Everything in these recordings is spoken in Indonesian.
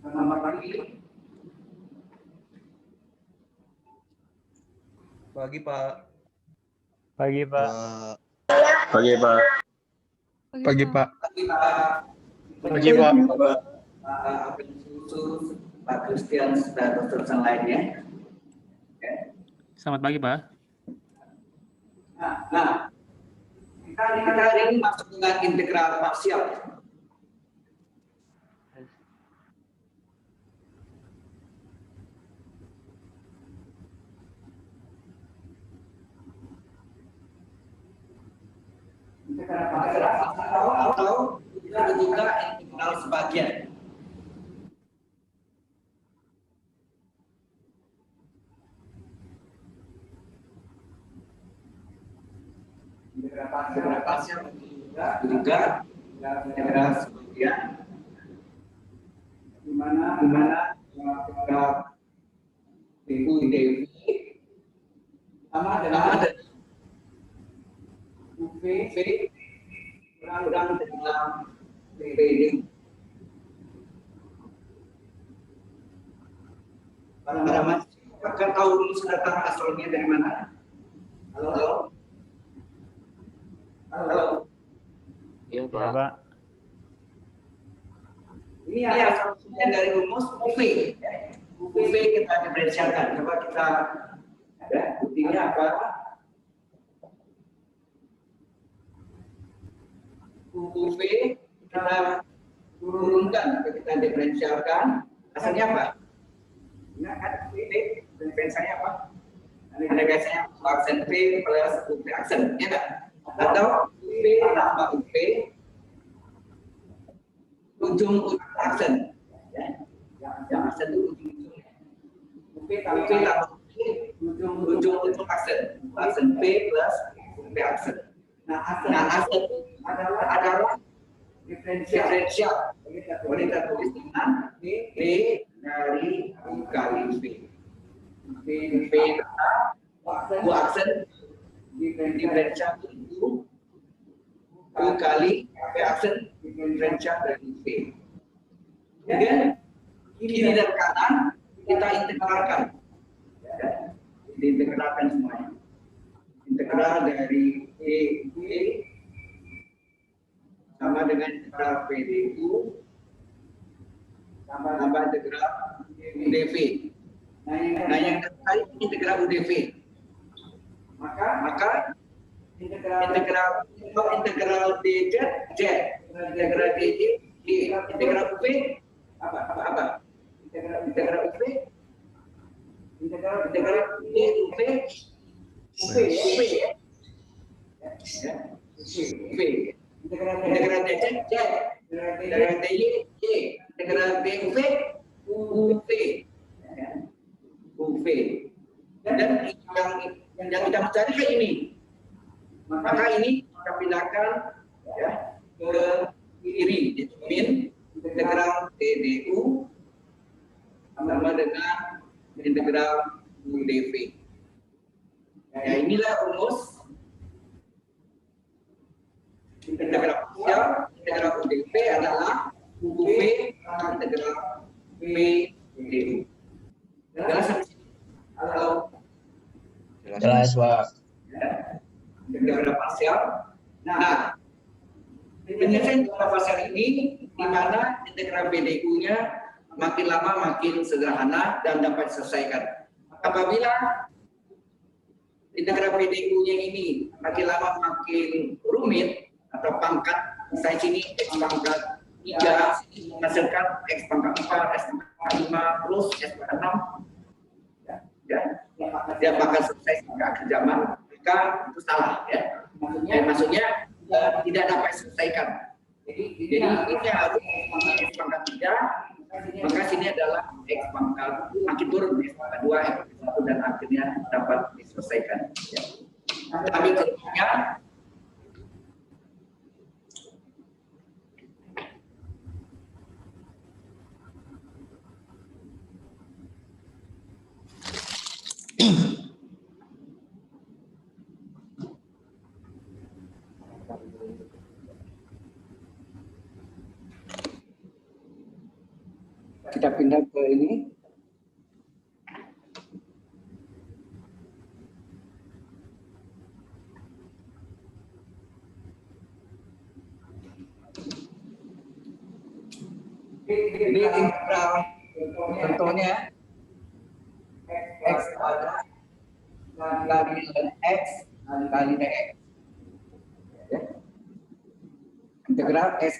Selamat pagi. Pagi, Pak. Pagi, Pak. Pagi, Pak. Pagi, Pak. Pagi, Pak. Pagi, Pak. Pak Susu, Pak Christian, dan dokter lainnya. Selamat pagi, Pak. Nah, kita hari ini masuk dengan integral parsial. Atau kita juga integral sebagian. Integral parsial juga integral sebagian. Di mana integral dv sama dengan UV kurang dengan PD. Para mahasiswa tahu dulu datang asalnya dari mana? Halo? Iya, Pak. Ini asalnya dari rumus UV. UV kita diferensialkan. Coba kita buktinya apa? UV kita turunkan, kita diferensialkan. Hasilnya apa? Ingat kan? Diferensialnya apa? Ada biasanya aksen P plus UV aksen, ya kan? Atau UV tambah UV ujung aksen, ya? Yang aksen itu ujung-ujungnya. UV tambah ujung aksen P plus UV aksen. Nah, aksen adalah diferensial. Boleh kita tulis dengan D dari U kali V. V U aksen diferensial itu U kali V aksen diferensial dari V. Kemudian kiri dan kanan kita integralkan. Diintegralkan semuanya. Integral dari E sama dengan integral PDU tambah integral UDV. Nah, yang terkait integral UDV. Maka integral DZ, integral DZ, integral UV apa? Integral UV, integral UV, UV. Integral DZ, integral DY, integral DUV, UV. UV. Dan yang kita mencari kayak ini. Maka ini kita pindahkan ya ke kiri, determin integral DDU sama dengan integral UDV. Ya, inilah rumus integral parsial. Integral UDV adalah UV integral PDU. Jelas sampai sini? Halo? Jelas, Pak. Ya. Integral parsial. Nah, penyelesaian integral parsial ini di mana integral PDU-nya makin lama makin sederhana dan dapat diselesaikan. Apabila integral PDU-nya ini makin lama makin rumit atau pangkat, misalnya sini X pangkat 3 menghasilkan X pangkat 4, X pangkat 5, terus X pangkat 6, dia bakal selesai sampai akhir zaman, maka itu salah, ya. Maksudnya tidak dapat diselesaikan. Jadi ini harus X pangkat 3, maka sini adalah X pangkat makin turun, X pangkat 2, X pangkat 1, dan akhirnya dapat diselesaikan. Ya. Ambil contohnya. kita pindah ke ini. Ini integral contohnya x kuadrat kali ln x kali dx. Ya. Integral x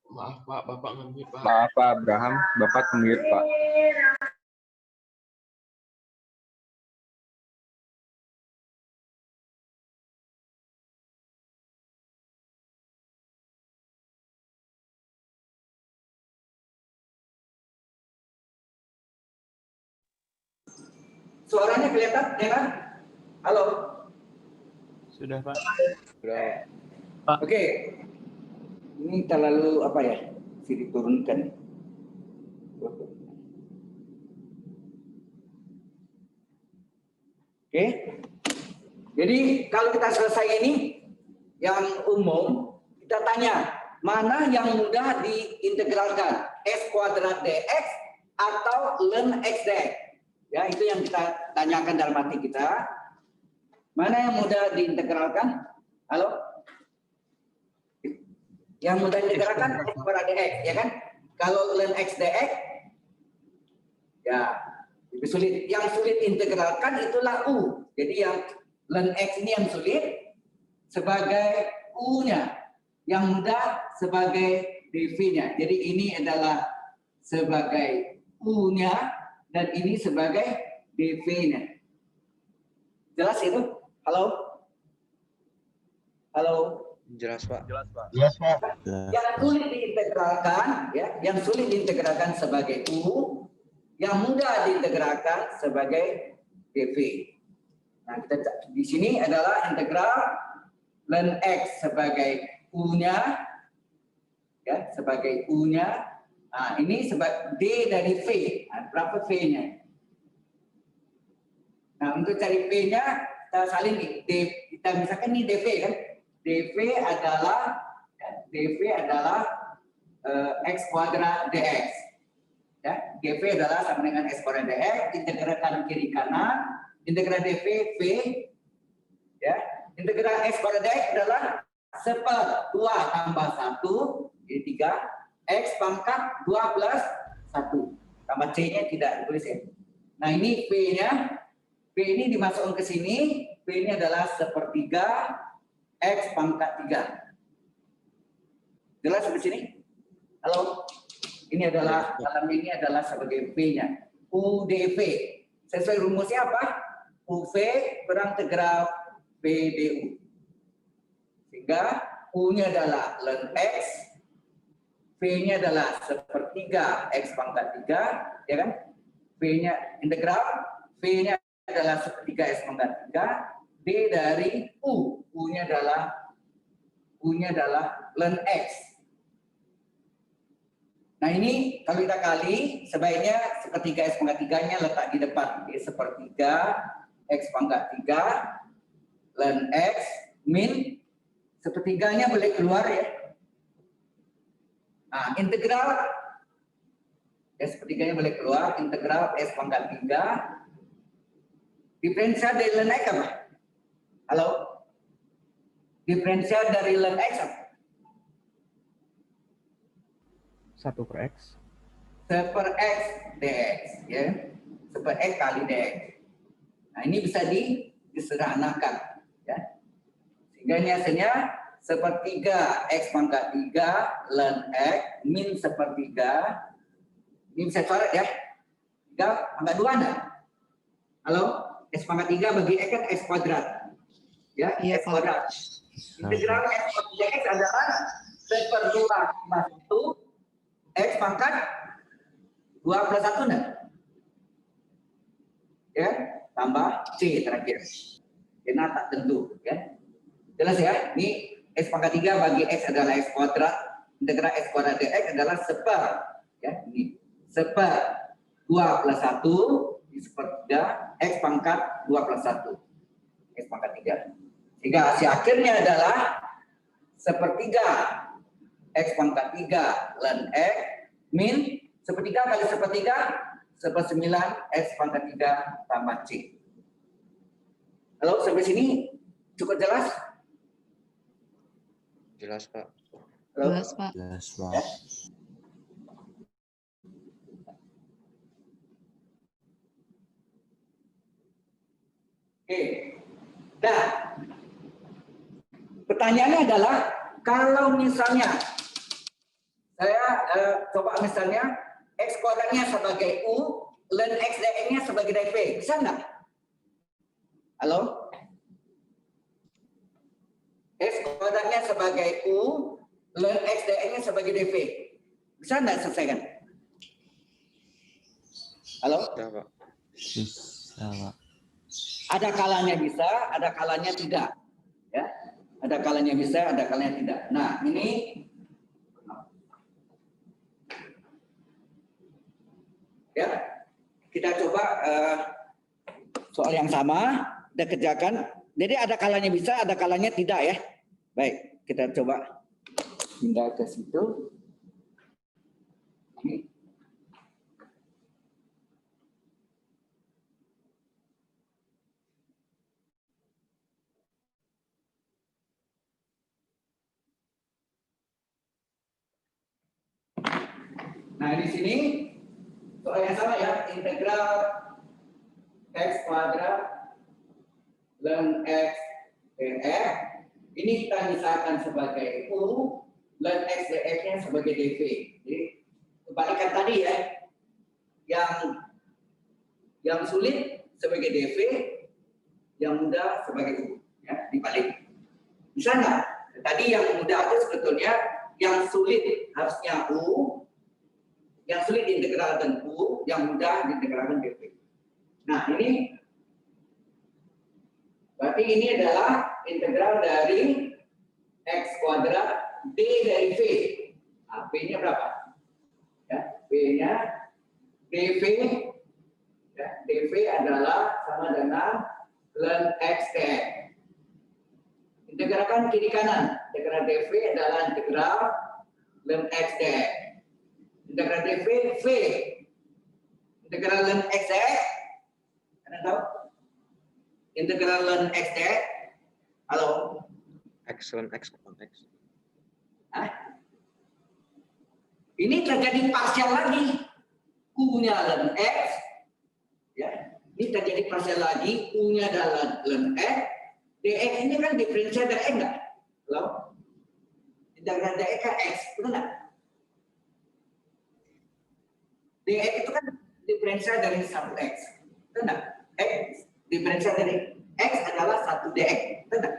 Maaf Pak, Bapak nge-mute Pak. Maaf Pak Abraham, Bapak mute Pak. suaranya kelihatan ya kan? Halo. Sudah Pak. Sudah. Oke. Ini terlalu apa ya? Mesti diturunkan. Oke. Jadi kalau kita selesai ini yang umum, kita tanya mana yang mudah diintegralkan, x kuadrat dx atau ln x dx. Ya, itu yang kita tanyakan dalam hati kita. Mana yang mudah diintegralkan? Halo? Yang mudah diintegralkan x kuadrat dx, ya kan? Kalau ln x dx, ya lebih sulit. Yang sulit integralkan itulah u. Jadi yang ln x ini yang sulit sebagai u-nya, yang mudah sebagai dv-nya. Jadi ini adalah sebagai u-nya dan ini sebagai dv-nya. Jelas itu? Halo? Halo? Jelas Pak. Jelas Pak. Jelas Pak. Yang sulit diintegralkan, ya, yang sulit diintegralkan sebagai u, yang mudah diintegralkan sebagai dv. Nah, kita di sini adalah integral ln x sebagai u-nya, ya, sebagai u-nya. Nah, ini sebagai d dari v. Nah, berapa v-nya? Nah, untuk cari v-nya kita salin nih. Kita misalkan ini dv kan? dv adalah x kuadrat dx. Ya, dv adalah sama dengan x kuadrat dx. Integralkan kiri kanan. Integral dv v. Ya, integral x kuadrat dx adalah 1/2 tambah 1 jadi 3. X pangkat 2 plus 1. Tambah C-nya tidak ditulis ya. Nah, ini P-nya. P ini dimasukkan ke sini. P ini adalah 1/3 X pangkat 3. Jelas sampai sini? Halo? Ini adalah, dalam ini adalah sebagai P-nya. UdV. Sesuai rumusnya apa? UV kurang integral PdU. Sehingga U-nya adalah ln X. V-nya adalah 1/3 X pangkat 3, ya kan? V-nya integral, V-nya adalah 1/3 X pangkat 3, D dari U, U-nya adalah ln X. Nah, ini kalau kita kali, sebaiknya 1/3 X pangkat 3-nya letak di depan. Jadi 1/3 X pangkat 3 ln X min 1/3-nya boleh keluar ya. Nah, integral S pertiganya boleh keluar, integral S pangkat 3. Diferensial dari ln X apa? Halo? Diferensial dari ln X apa? 1/x. 1/x dx, ya. 1/x kali dx. Nah, ini bisa disederhanakan, ya. Sehingga ini hasilnya 1/3 X pangkat 3 ln X min 1/3. Ini bisa coret ya. 3 pangkat 2 enggak? Halo? X pangkat 3 bagi X kan X kuadrat. Ya, Iya, X kuadrat. Integral X pangkat 3X adalah 1/2 X pangkat 2 plus 1 enggak? Ya, tambah C terakhir. Karena tak tentu, ya. Jelas ya? Ini X pangkat 3 bagi X adalah X kuadrat. Integral X kuadrat dx adalah 1/2. Ya, ini 1/2 plus 1 di 1/3 X pangkat 2 plus 1. X pangkat 3. Sehingga hasil akhirnya adalah sepertiga X pangkat 3 ln X min sepertiga kali sepertiga sepersembilan X pangkat 3 tambah C. Halo, sampai sini cukup jelas? Jelas, Pak. Halo? Jelas, Pak. Jelas, Pak. Ya. Oke. Nah, pertanyaannya adalah kalau misalnya saya coba misalnya X kuadratnya sebagai U, ln X dx-nya sebagai dv, bisa nggak? Halo? X kuadratnya sebagai U, ln X dx-nya sebagai dv. Bisa nggak selesaikan? Halo? Bisa, Pak. Bisa, Pak. Ada kalanya bisa, ada kalanya tidak. Ya, ada kalanya bisa, ada kalanya tidak. Nah, ini ya kita coba soal yang sama, kita kerjakan. Jadi ada kalanya bisa, ada kalanya tidak ya. Baik, kita coba pindah ke situ. Ini. Nah, di sini soal yang sama ya, integral X kuadrat ln X dx. Ini kita misalkan sebagai U, ln X dx-nya sebagai dv. Jadi kebalikan tadi ya, yang sulit sebagai dv, yang mudah sebagai U. Ya, dibalik. Bisa nggak? Tadi yang mudah itu sebetulnya yang sulit harusnya U, yang sulit diintegralkan U, yang mudah diintegralkan dv. Nah, ini berarti ini adalah integral dari X kuadrat D dari V. Nah, V-nya berapa? Ya, V-nya dV. Ya, dV adalah sama dengan ln X dx. Integralkan kiri kanan. Integral dV adalah integral ln X dx. Integral dV, V. Integral ln X dx. Kalian tahu? Integral ln X dx. Halo? X ln X kurang X. Hah? Ini terjadi partial lagi. U-nya ln X. Ya. Ini terjadi partial lagi. U-nya adalah ln X. dx ini kan diferensial dari X enggak? Halo? Integral dx kan X. Betul enggak? dx itu kan diferensial dari 1x. Betul enggak? X diferensial dari X adalah 1 dx. Betul enggak?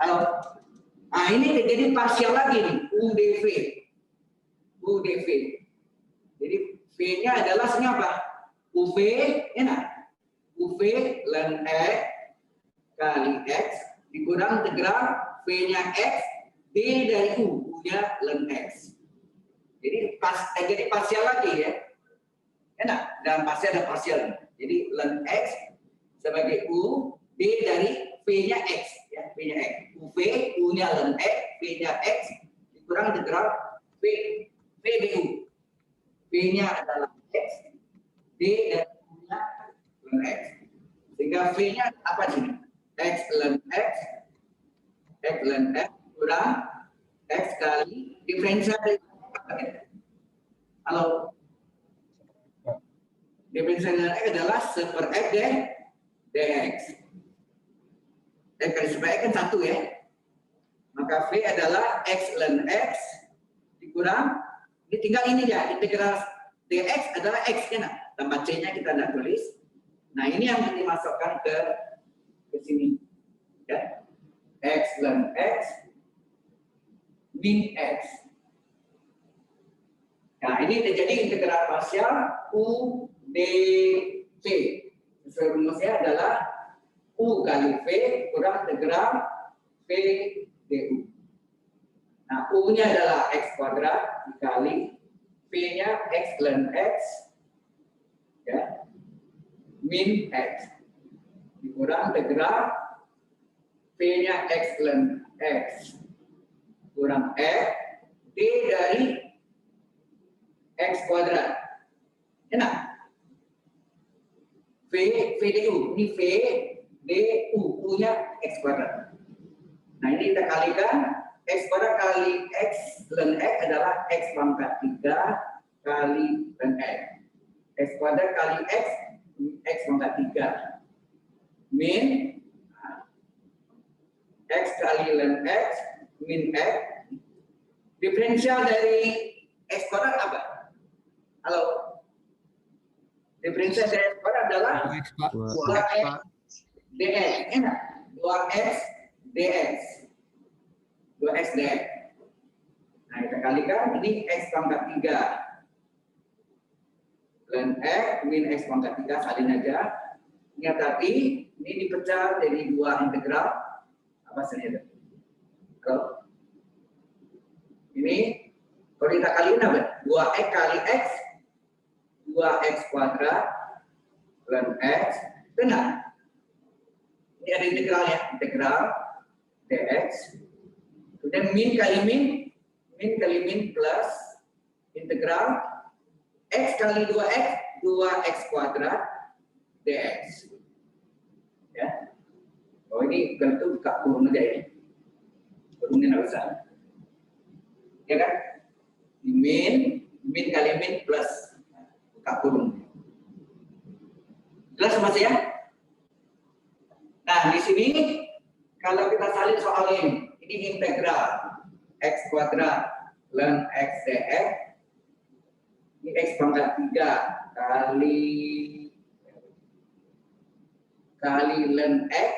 Halo? Nah, ini terjadi partial lagi nih, U dV. U dV. Jadi V-nya adalah apa? UV, enak. UV ln X kali X dikurang integral V-nya X D dari U, U-nya ln X. Jadi terjadi partial lagi ya. Enak, dalam partial ada partial. Jadi ln X sebagai U, D dari V-nya X, ya, V-nya X. UV, U-nya ln X, V-nya X dikurang integral V du. V-nya adalah X, D dan U-nya ln X. Sehingga V-nya apa sini? X ln X, X ln X kurang X kali diferensial dari halo. Diferensial dari X adalah 1/X dx. X kali 1/X kan 1 ya. Maka V adalah X ln X dikurang, ini tinggal ini ya, integral dx adalah X kan. Tambah C-nya kita tidak tulis. Nah, ini yang dimasukkan ke sini. Ya. X ln X min X. Nah, ini terjadi integral parsial U dV. Sesuai rumusnya adalah U kali V kurang integral V du. Nah, U-nya adalah X kuadrat dikali V-nya X ln X ya, min X. dikurang integral V-nya X ln X kurang X D dari X kuadrat. Enak. VDU, ini V, DU, U-nya X kuadrat. Nah ini kita kalikan, X kuadrat kali X ln X adalah X pangkat 3 kali ln X. X kuadrat kali X pangkat 3. Min, X kali ln X, min X. Diferensial dari X kuadrat apa? Halo? Diferensial dari X kuadrat adalah 2X dx. Enak. 2X dx. 2X dx. Nah, kita kalikan ini X pangkat 3. Ln X min X pangkat 3 salin aja. Ingat tadi, ini dipecah jadi 2 integral. Apa hasilnya? Kalau ini, kalau kita kaliin apa? 2X kali X 2x kuadrat ln X, benar. Ini ada integralnya, integral dx. Kemudian min kali min plus integral X kali 2x kuadrat dx. Ya. Oh ini kalau itu buka kurung aja ini. Kurungnya nggak usah. Ya kan? Min kali min plus buka kurung. Jelas Mas ya? Nah, di sini kalau kita salin soal ini integral X kuadrat ln X dx. Ini X pangkat 3 kali ln X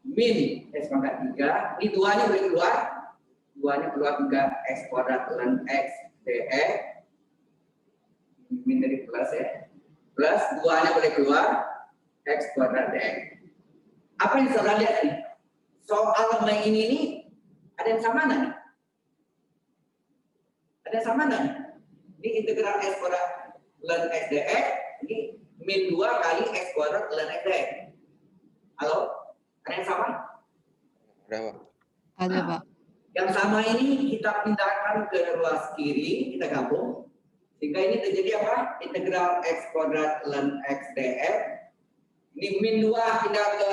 min X pangkat 3. Ini duanya boleh keluar. Duanya keluar 3X kuadrat ln X dx. Min dari plus ya. Plus duanya boleh keluar. X kuadrat dx. Apa yang saudara lihat nih? Soal yang ini nih, ada yang sama nggak? Ada yang sama nggak? Ini integral X kuadrat ln X dx. Ini min 2 kali X kuadrat ln X dx. Halo? Ada yang sama? Ada, Pak. Ada, Pak. Yang sama ini kita pindahkan ke ruas kiri, kita gabung. Sehingga ini terjadi apa? Integral X kuadrat ln X dx. Ini min 2 pindah ke,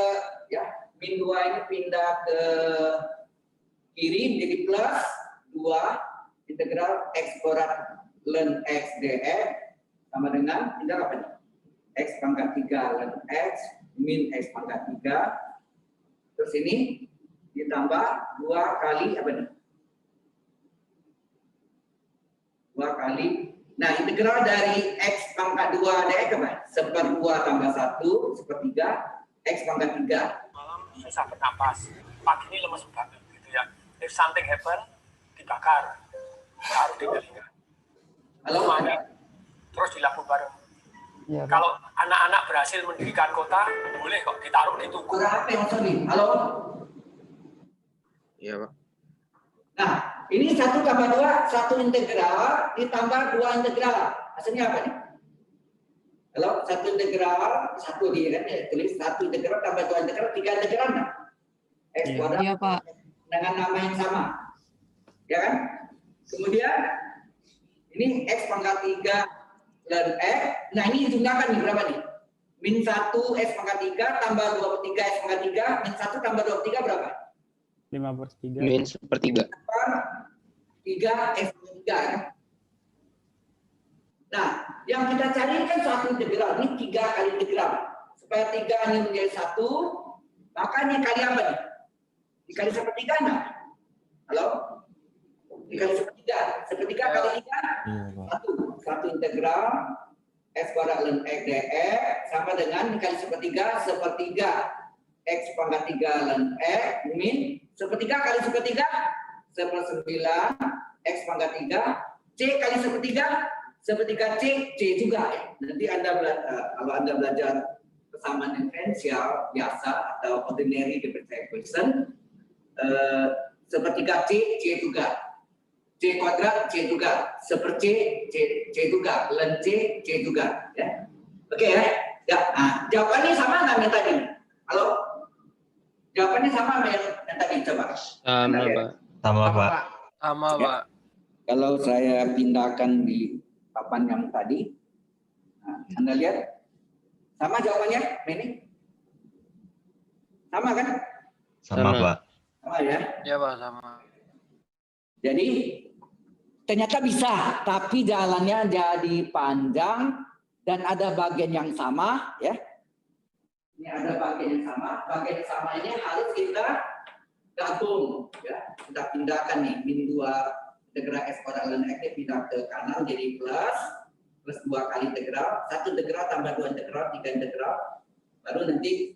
ya, min 2 ini pindah ke kiri menjadi plus 2 integral X kuadrat ln X dx sama dengan pindah apa nih? X pangkat 3 ln X min X pangkat 3. Terus ini ditambah 2 kali apa nih? 2 kali. Nah, integral dari X pangkat 2 dx apa? 1/2 tambah 1, 1/3, X pangkat 3. Malam susah bernapas, pagi ini lemes banget gitu ya. If something happen, dibakar, taruh di telinga. Halo, Mandi, terus dilakukan bareng. Iya, Pak. Kalau anak-anak berhasil mendirikan kota, boleh kok ditaruh di tugu. kurang apa yang sorry? Halo? Iya, Pak. Nah, ini 1 tambah 2, 1 integral ditambah 2 integral. Hasilnya apa nih? Kalau 1 integral, 1 dia kan ya, tulis 1 integral tambah 2 integral, 3 integral kan? X Iya. kuadrat Iya, Pak. dengan nama yang sama. Ya kan? Kemudian ini X pangkat 3 ln X. Nah, ini dijumlahkan nih berapa nih? Min 1 X pangkat 3 tambah 2/3 X pangkat 3, min 1 tambah 2/3 berapa? 5/3. Min 1/3. 3 X pangkat 3 kan? Nah, yang kita cari kan suatu integral, ini 3 kali integral. Supaya 3 ini menjadi 1, maka ini kali apa nih? Dikali 1/3 enggak? Halo? Dikali 1/3. 1/3 kali 3? Iya, Pak. 1 integral X kuadrat ln X dx sama dengan dikali 1/3, 1/3 X pangkat 3 ln X min 1/3 kali 1/3, 1/9 X pangkat 3, C kali 1/3, 1/3 C juga ya. Nanti kalau Anda belajar kesamaan diferensial biasa atau ordinary differential equation, 1/3 C juga. C kuadrat C juga, 1/C C juga, ln C juga, ya. Oke ya. Ya, nah, jawabannya sama nggak yang tadi? Halo? Jawabannya sama sama yang tadi, coba. Sama, Pak. Sama, Pak. Sama, Ya. Pak. Kalau saya pindahkan di papan yang tadi, nah, Anda lihat, sama jawabannya, ini? Sama kan? Sama, Sama. Pak. Sama ya. Ya, Pak, sama. Jadi ternyata bisa, tapi jalannya jadi panjang dan ada bagian yang sama, ya. Ini ada bagian yang sama. Bagian yang sama ini harus kita gabung, ya. Kita pindahkan nih, min 2 integral S kuadrat ln X pindah ke kanan jadi plus 2 kali integral, 1 integral tambah 2 integral, 3 integral. Baru nanti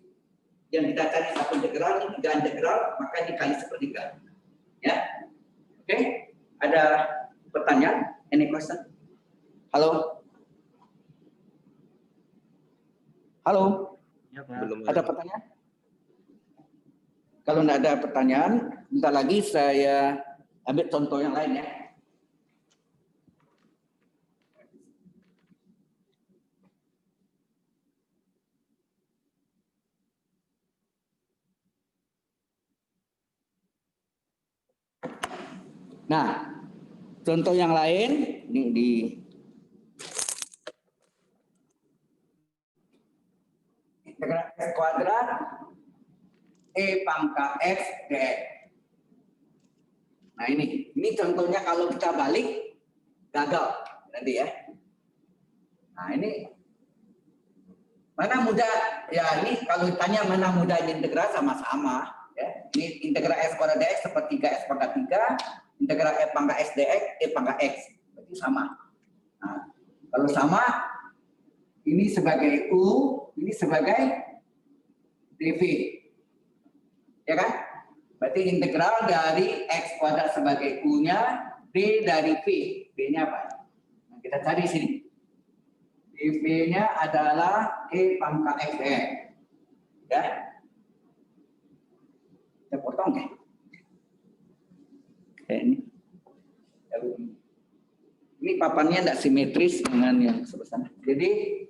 yang kita cari 1 integral, ini 3 integral, maka dikali sepertiga. Ya. Oke, ada pertanyaan? Any question? Halo? Halo? Belum Ada pertanyaan? Kalau tidak ada pertanyaan, bentar lagi saya ambil contoh yang lain ya. Nah, contoh yang lain ini di integral X kuadrat E pangkat X dx. Nah ini contohnya kalau kita balik gagal nanti ya. Nah ini mana mudah ya, ini kalau ditanya mana mudah integral sama-sama ya. Ini integral S kuadrat dx sepertiga S pangkat 3, integral E pangkat X dx E pangkat X, berarti sama. Nah, kalau sama ini sebagai U, ini sebagai dv. Ya kan? Berarti integral dari X kuadrat sebagai U-nya, D dari V. D-nya apa? Nah, kita cari sini. dv-nya adalah E pangkat X dx. Ya. Kita potong ya. Kayak ini. Ini papannya tidak simetris dengan yang sebesar. Jadi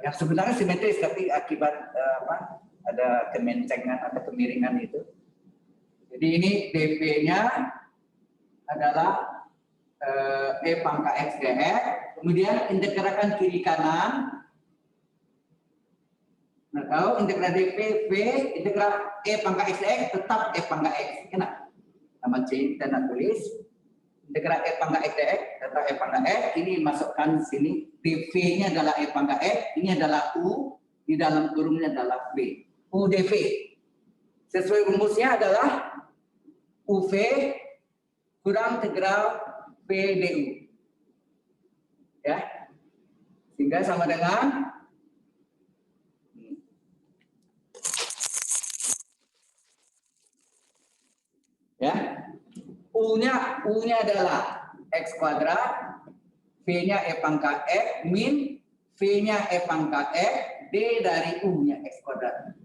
yang sebenarnya simetris, tapi akibat ada kemencengan atau kemiringan itu. Jadi ini dv-nya adalah E pangkat X dx, kemudian integralkan kiri kanan. Nah, kalau integral dv, v, integral E pangkat X dx tetap E pangkat X. Enak. Nama C kita nak tulis. Integral E pangkat X dx tetap E pangkat X. Ini masukkan sini. dv-nya adalah E pangkat X. Ini adalah U. Di dalam kurungnya adalah V. U dv. Sesuai rumusnya adalah UV kurang integral V du. Ya. Sehingga sama dengan ya. U-nya adalah X kuadrat, V-nya E pangkat X min V-nya E pangkat X, D dari U-nya X kuadrat.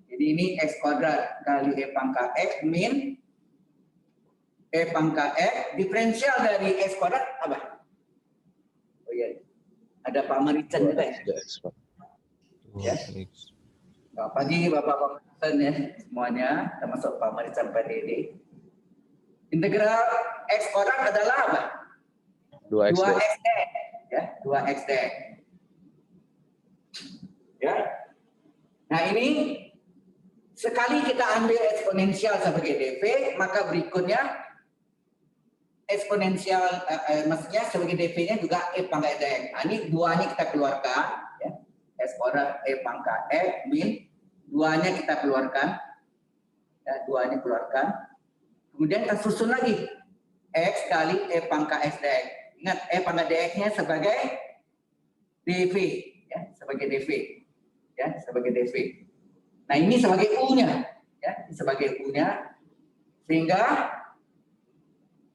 Jadi ini X kuadrat kali E pangkat X min E pangkat X, diferensial dari X kuadrat apa? Oh iya, ada Pak Marican juga ya? Ya. Selamat pagi Bapak-Bapak ya, semuanya, termasuk Pak Marican, Pak Dede. Integral X kuadrat adalah apa? 2x 2x dx. Ya, 2x dx. Ya. Nah ini sekali kita ambil eksponensial sebagai dv, maka berikutnya eksponensial maksudnya sebagai dv-nya juga E pangkat dx. Nah, ini duanya kita keluarkan ya. S kuadrat E pangkat X min duanya kita keluarkan. Ya, duanya keluarkan. Kemudian kita susun lagi X kali E pangkat X dx. Ingat E pangkat dx-nya sebagai dv ya, sebagai dv. Ya, sebagai dv. Nah, ini sebagai U-nya ya, sebagai U-nya sehingga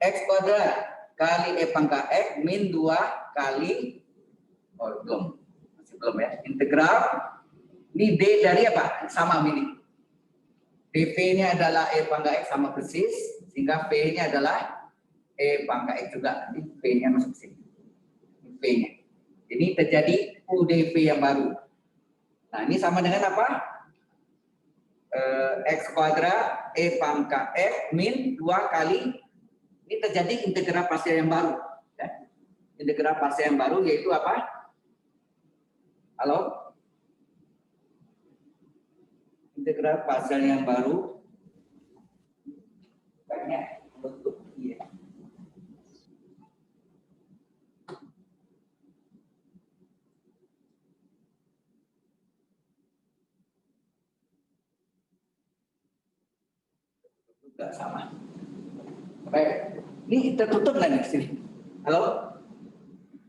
X kuadrat kali E pangkat X min 2 kali masih belum ya, integral ini D dari apa? Sama ini. dv-nya adalah E pangkat X sama persis sehingga V-nya adalah E pangkat X juga. Ini V-nya masuk sini. V-nya. Ini terjadi U dv yang baru. Nah, ini sama dengan apa? X kuadrat E pangkat X min 2 kali, ini terjadi integral parsial yang baru. Ya. Integral parsial yang baru yaitu apa? Halo? Integral parsial yang baru. Banyak bentuk iya. Enggak sama. Baik. Ini tertutup nggak nih sini? Halo?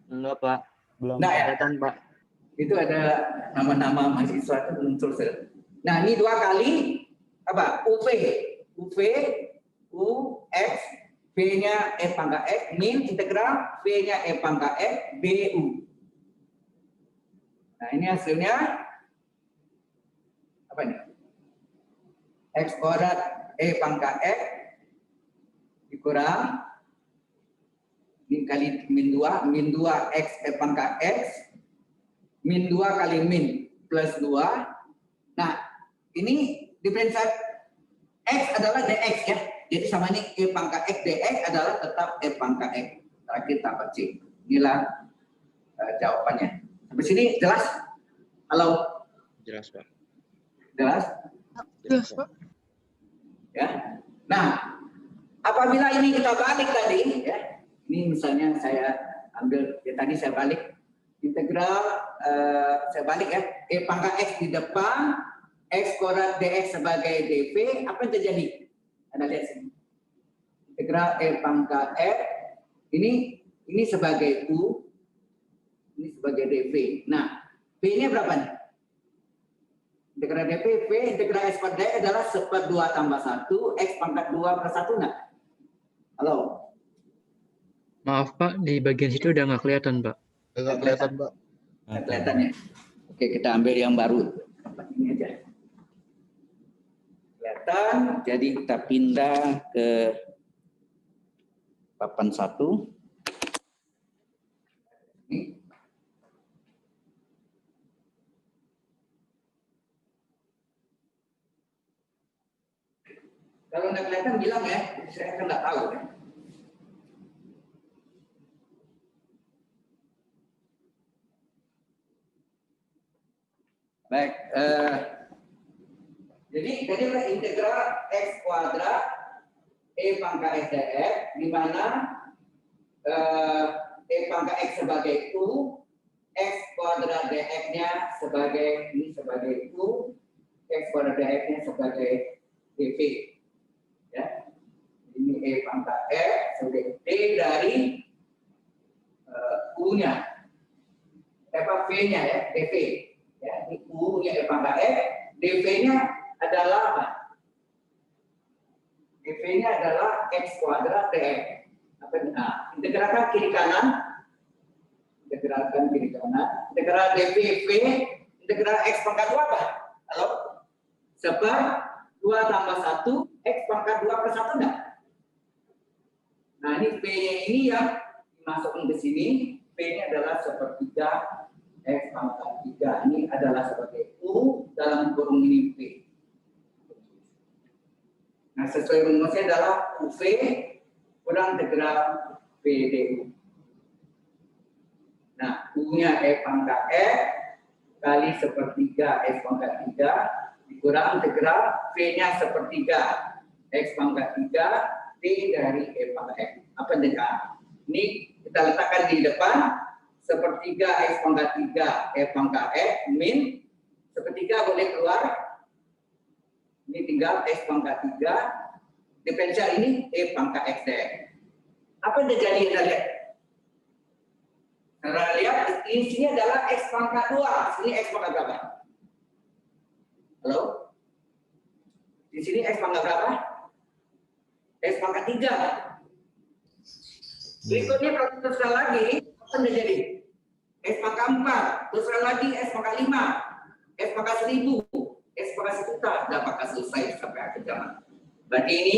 Enggak, Pak. Belum. Nah, ya. Kelihatan, Pak. Itu ada nama-nama mahasiswa itu muncul. Nah, ini 2 kali apa? UV, U X, V-nya E pangkat X min integral V-nya E pangkat X BU. Nah, ini hasilnya apa ini? X kuadrat E pangkat X dikurang min kali min 2 X E pangkat X min 2 kali min plus 2. Nah, ini diferensial X adalah DX ya. Jadi sama ini E pangkat X DX adalah tetap E pangkat X. Terakhir tambah C. Inilah jawabannya. Sampai sini jelas? Halo? Jelas, Pak. Jelas? Jelas, Pak. Ya. Nah, apabila ini kita balik tadi, ya. Ini misalnya saya ambil, ya tadi saya balik integral, saya balik ya. E pangkat X di depan, X kuadrat DX sebagai dv, apa yang terjadi? Anda lihat sini. Integral E pangkat X, ini sebagai U, ini sebagai dv. Nah, P-nya berapa nih? Integral dv, P integral X kuadrat DX adalah 1/2 tambah 1, X pangkat 2 per 1, nah. Halo? Maaf, Pak. Di bagian situ udah nggak kelihatan, Pak. Nggak kelihatan, Pak. Nggak kelihatan ya? Oke, kita ambil yang baru. Ini aja. Kelihatan, jadi kita pindah ke papan 1. Ini. Kalau nggak kelihatan bilang ya, saya kan nggak tahu ya. Baik, jadi integral X kuadrat E pangkat X dx, di mana E pangkat X sebagai U, X kuadrat dx-nya sebagai ini sebagai U, X kuadrat dx-nya sebagai dv. Ya, ini E pangkat X sebagai D dari U-nya, V-nya ya, dv. Ya, ini U-nya E pangkat X, dv-nya adalah apa? dv-nya adalah X kuadrat dx. Apa ini? Nah, integralkan kiri kanan. Integralkan kiri kanan. Integral dv V, integral X pangkat 2 apa? Halo? 2 tambah 1, X pangkat 2 per 1 enggak? Nah, ini P-nya ini yang dimasukkan ke sini. P-nya adalah 1/3 X pangkat 3. Ini adalah sebagai U dalam kurung ini P. Nah, sesuai rumusnya adalah UV kurang integral V du. Nah, U-nya E pangkat X kali 1/3 X pangkat 3 dikurang integral V-nya 1/3 X pangkat 3 D dari E pangkat X. Apa yang dekat? Ini kita letakkan di depan 1/3 X pangkat 3 E pangkat X min 1/3 boleh keluar. Ini tinggal X pangkat 3. Diferensial ini E pangkat X dx. Apa yang terjadi? Anda lihat. Anda lihat di sini adalah X pangkat 2. Sini X pangkat berapa? Halo? Di sini X pangkat berapa? X pangkat 3. Berikutnya kalau teruskan lagi, apa yang terjadi? X pangkat 4. Teruskan lagi X pangkat 5. X pangkat 1000. X pangkat 1.000.000. Dan apakah selesai sampai akhir zaman? Berarti ini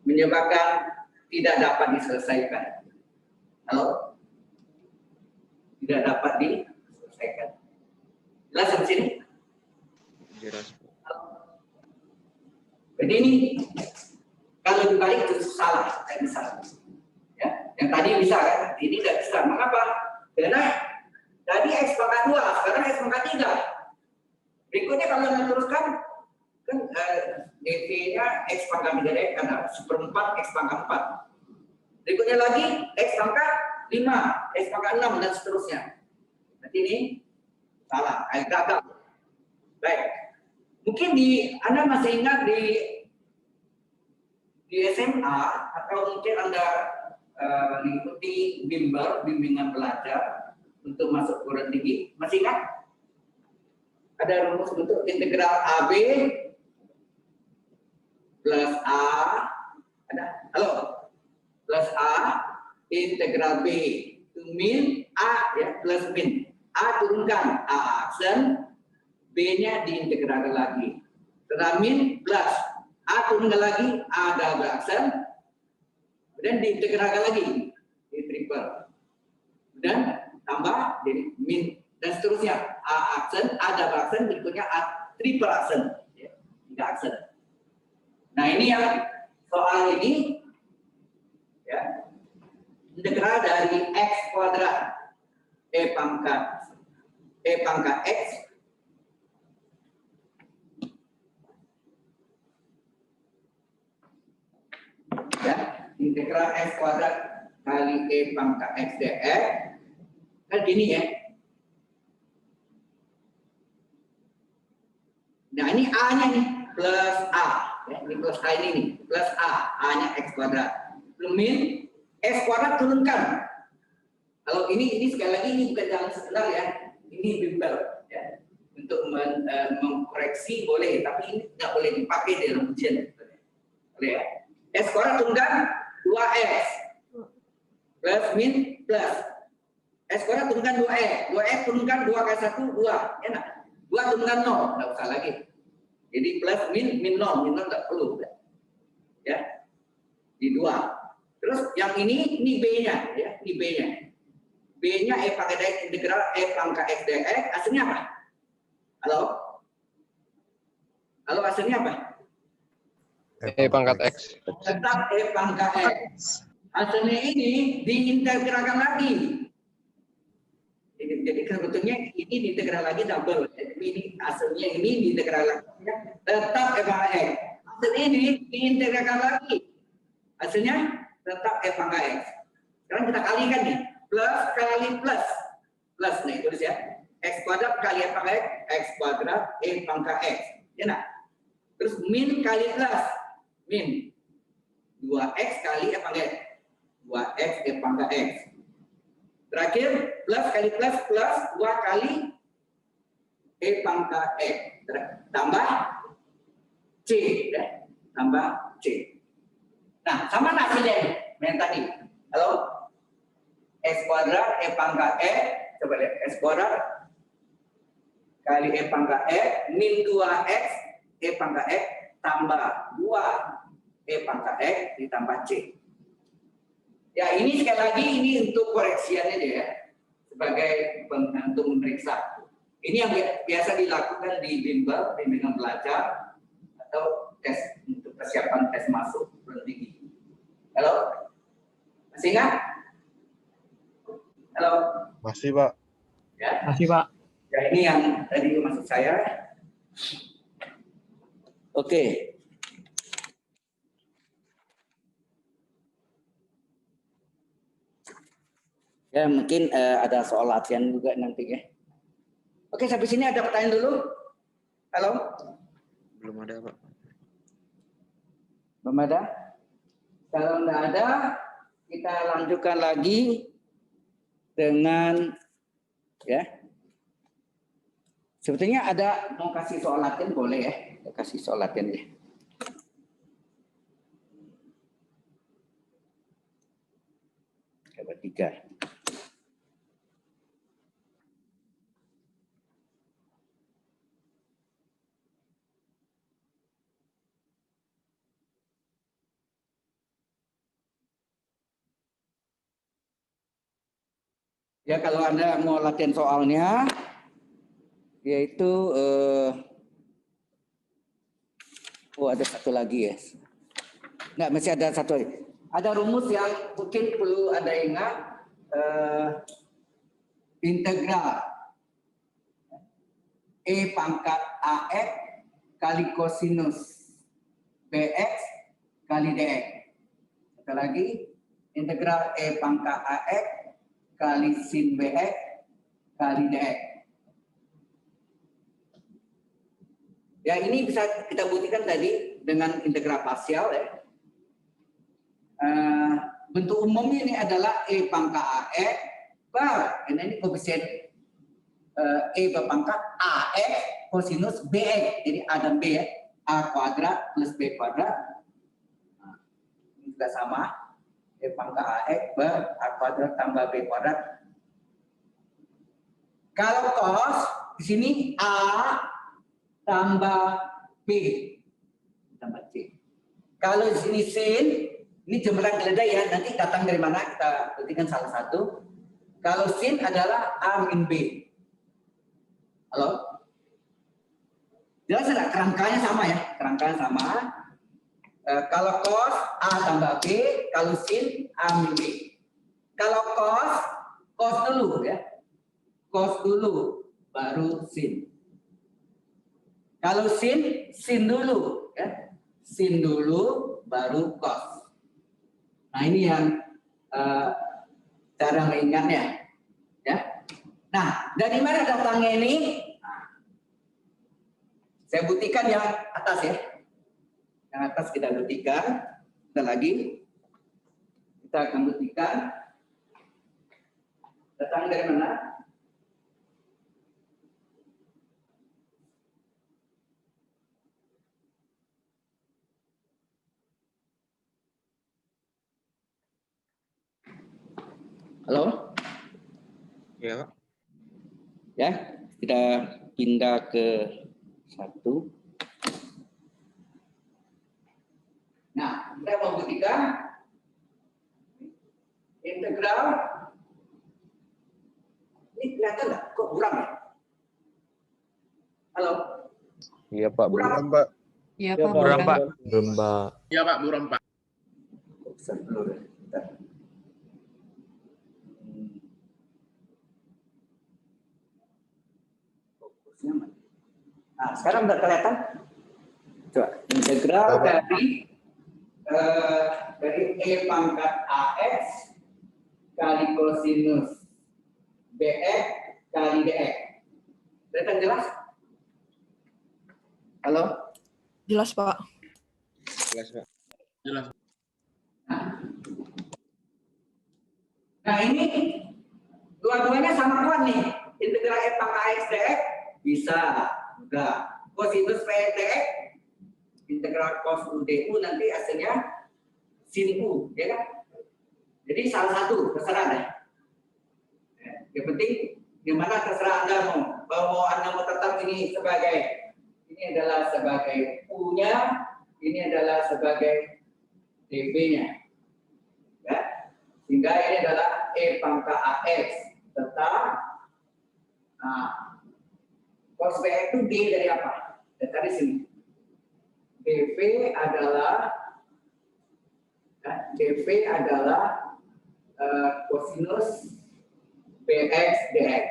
menyebabkan tidak dapat diselesaikan. Halo? Tidak dapat diselesaikan. Jelas di sini? Jelas. Jadi ini kalau dibalik itu salah, tidak bisa. Ya, yang tadi bisa kan, ini tidak bisa. Mengapa? Karena tadi X pangkat 2, sekarang X pangkat 3. Berikutnya kalau meneruskan kan DV-nya X pangkat 3 karena seperempat X pangkat 4. Berikutnya lagi X pangkat 5, X pangkat 6 dan seterusnya. Nanti ini salah, gagal. Baik. Mungkin Anda masih ingat di SMA atau mungkin Anda mengikuti bimbel, bimbingan belajar untuk masuk perguruan tinggi. Masih ingat? Ada rumus bentuk integral AB plus A. Ada? Halo? Plus A integral B itu min A ya, plus min. A turunkan A aksen, B-nya diintegralkan lagi. Setelah min plus A turunkan lagi, A double aksen, kemudian diintegralkan lagi, di triple. Dan tambah jadi min dan seterusnya. A aksen, A double aksen, berikutnya A triple aksen, ya, 3 aksen. Nah ini yang soal ini, ya, integral dari X kuadrat E pangkat X ya, integral X kuadrat kali E pangkat X dx kan gini ya. Nah ini A-nya nih plus A ya, ini plus A ini nih plus A-nya X kuadrat min X kuadrat turunkan. Kalau ini sekali lagi ini bukan jalan sekedar ya, ini bimbel ya. Untuk mengkoreksi boleh, tapi ini tidak boleh dipakai dalam ujian. Boleh ya? X kuadrat turunkan 2x plus min plus X kuadrat turunkan 2x turunkan 2 kali 1 2 enak. 2 turunkan 0 tidak usah lagi. Jadi plus min 0 tidak perlu ya. Di 2. Terus yang ini B-nya ya, ini B-nya. B-nya E pangkat X integral E pangkat X dx, hasilnya apa? Halo? Halo, hasilnya apa? E pangkat X. Tetap E pangkat X. Hasilnya ini diintegralkan lagi. Jadi sebetulnya ini diintegral lagi double. Jadi ini hasilnya ini diintegral lagi. Tetap E pangkat X. Hasil ini diintegralkan lagi. Hasilnya tetap E pangkat X. Sekarang kita kalikan nih. Plus kali plus. Plus, nah itu ya. X kuadrat kali E pangkat X. X kuadrat E pangkat X. Ya nah. Terus min kali plus. Min 2x kali E pangkat X. 2x E pangkat X. Terakhir plus kali plus 2 kali E pangkat X. Tambah C. Ya. Tambah C. Nah, sama hasilnya yang tadi. Halo? X kuadrat E pangkat X. Coba lihat. X kuadrat kali E pangkat X min 2x E pangkat X tambah 2 E pangkat X ditambah C. Ya ini sekali lagi ini untuk koreksiannya dia ya. Sebagai untuk memeriksa. Ini yang biasa dilakukan di bimbel, bimbingan belajar atau tes untuk persiapan tes masuk perguruan tinggi. Halo? Masih ingat? Halo? Masih, Pak. Ya. Masih, Pak. Ya ini yang tadi maksud saya. Oke. Ya mungkin ada soal latihan juga nanti ya. Oke sampai sini ada pertanyaan dulu. Halo? Belum ada, Pak. Belum ada? Kalau tidak ada, kita lanjutkan lagi dengan ya. Sebetulnya ada mau kasih soal latihan boleh ya, kita kasih soal latihan ya. Coba 3. Ya kalau Anda mau latihan soalnya, yaitu Oh, ada satu lagi ya. Nggak, masih ada satu lagi. Ada rumus yang mungkin perlu Anda ingat. Integral E pangkat AX kali kosinus BX kali DX. Sekali lagi, integral E pangkat AX kali sin BX kali DX. Ya, ini bisa kita buktikan tadi dengan integral parsial ya. Bentuk umumnya ini adalah E pangkat AX per, ini koefisien E berpangkat AX kosinus BX. Jadi A dan B ya. A kuadrat plus B kuadrat. Nah, ini juga sama. E pangkat AX per A kuadrat tambah B kuadrat. Kalau cos, di sini A tambah B tambah C. Kalau di sini sin, ini jumlah keledai ya, nanti datang dari mana kita buktikan salah satu. Kalau sin adalah A min B. Halo? Jelas tidak? Kerangkanya sama ya, kerangkanya sama. Kalau cos A tambah B, kalau sin A min B. Kalau cos dulu ya. Cos dulu, baru sin. Kalau sin dulu ya. Sin dulu, baru cos. Nah ini yang cara mengingatnya. Ya. Nah, dari mana datangnya ini? Nah, saya buktikan yang atas ya. Yang atas kita buktikan. Kita lagi. Kita akan buktikan. Datang dari mana? Halo? Iya, Pak. Ya, kita pindah ke satu. Nah, kita mau buktikan integral. Ini kelihatan nggak? Kok buram ya? Halo? Iya, Pak. Buram, Pak. Iya, Pak. Buram, Pak. Berembak. Iya Pak, buram Pak. kok besar dulu ya? Bentar. Fokusnya mana? Nah, sekarang udah kelihatan? Coba integral dari E pangkat AX kali kosinus BX kali DX. Kelihatan jelas? Halo? Jelas, Pak. Jelas, Pak. Jelas. Nah ini dua-duanya sama kuat nih. Integral E pangkat AX DX bisa. Udah. Kosinus BX DX integral cos U DU nanti hasilnya sin U, ya kan? Jadi salah satu terserah deh. Yang penting gimana terserah Anda mau Anda mau tetap ini adalah sebagai U-nya, ini adalah sebagai DB-nya. Ya. Sehingga ini adalah E pangkat AX tetap cos BX itu D dari apa? Dari sini. DV adalah kosinus BX DX.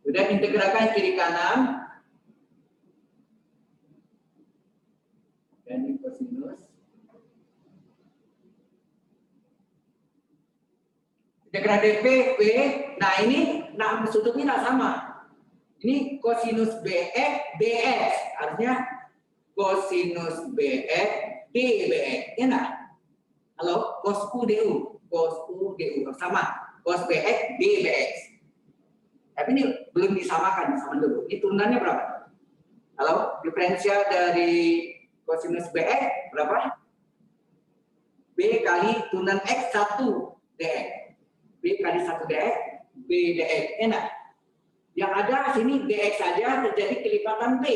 Sudah integralkan kiri kanan. Dan ini kosinus. Integral DV, V. Nah ini, sudutnya sama. Ini kosinus BX DX, artinya kosinus BX DBX, ya enggak? Halo, cos U DU, sama, cos BX DBX. Tapi ini belum disamakan, sama dulu. Ini turunannya berapa? Halo, diferensial dari kosinus BX berapa? B kali turunan X 1 DX. B kali 1 DX, B DX, enak. Yang ada sini DX saja terjadi kelipatan B.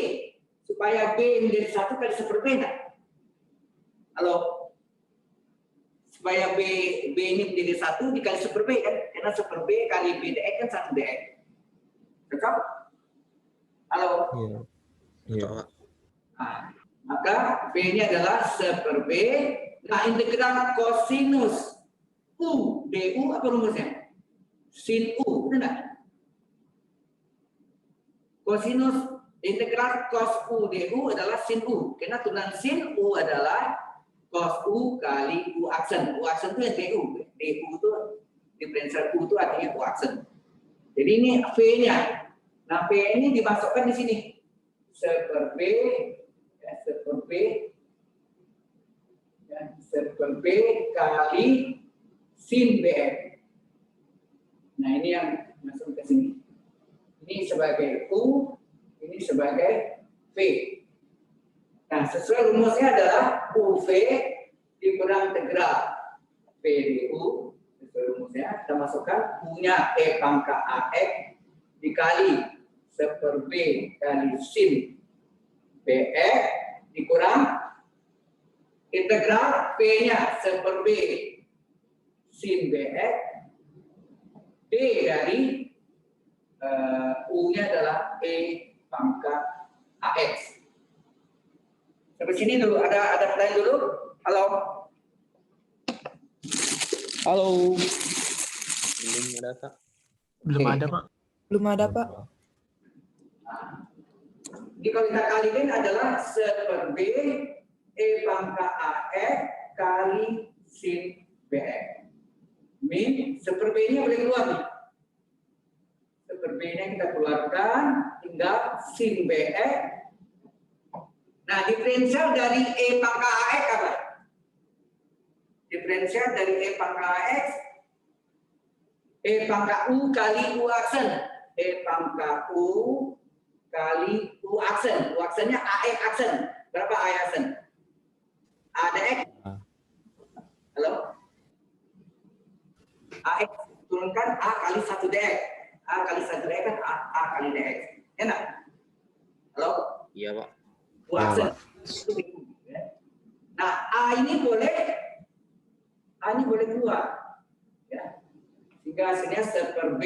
Supaya B menjadi 1 kali 1 per B. Nah. Halo? Supaya B ini menjadi 1 dikali 1 per B kan? Karena 1 per B kali B DX kan 1 DX. Cocok? Halo? Iya. Iya, Pak. Nah, maka B-nya adalah 1/B. Nah, integral kosinus U DU apa rumusnya? Sin U, benar nggak? Kosinus integral cos U DU adalah sin U. Karena turunan sin U adalah cos U kali U aksen. U aksen itu yang DU. DU itu diferensial U itu artinya U aksen. Jadi ini V-nya. Nah, P ini dimasukkan di sini. 1/B, ya, 1/B, ya, 1/B kali sin BF. Nah, ini yang masuk ke sini. Ini sebagai U, ini sebagai V. Nah, sesuai rumusnya adalah UV dikurang integral PDU. Sesuai rumusnya, kita masukkan U-nya E pangkat AX dikali 1/B kali sin BF dikurang integral P-nya 1/B sin BF D dari U-nya adalah E pangkat AX. Sampai sini dulu. Ada pertanyaan dulu? Halo? Halo. Belum ada, Pak. Belum Oke. ada, Pak. Belum ada, Pak. Jadi kalau kita kaliin adalah 1/B E pangkat AX kali sin BX. Min 1/B-nya boleh keluar nih. 1/B-nya kita keluarkan, tinggal sin BX. Nah, diferensial dari E pangkat AX apa? Diferensial dari E pangkat AX, E pangkat U kali U aksen. E pangkat U kali U aksen. U aksennya AX aksen. Berapa AX aksen? Ada X. Halo? AX turunkan A kali 1 DX. A kali 1 DX kan A kali DX. Enak? Halo? Iya, Pak. U aksen. Nah, A ini boleh keluar. Ya. Sehingga hasilnya 1/B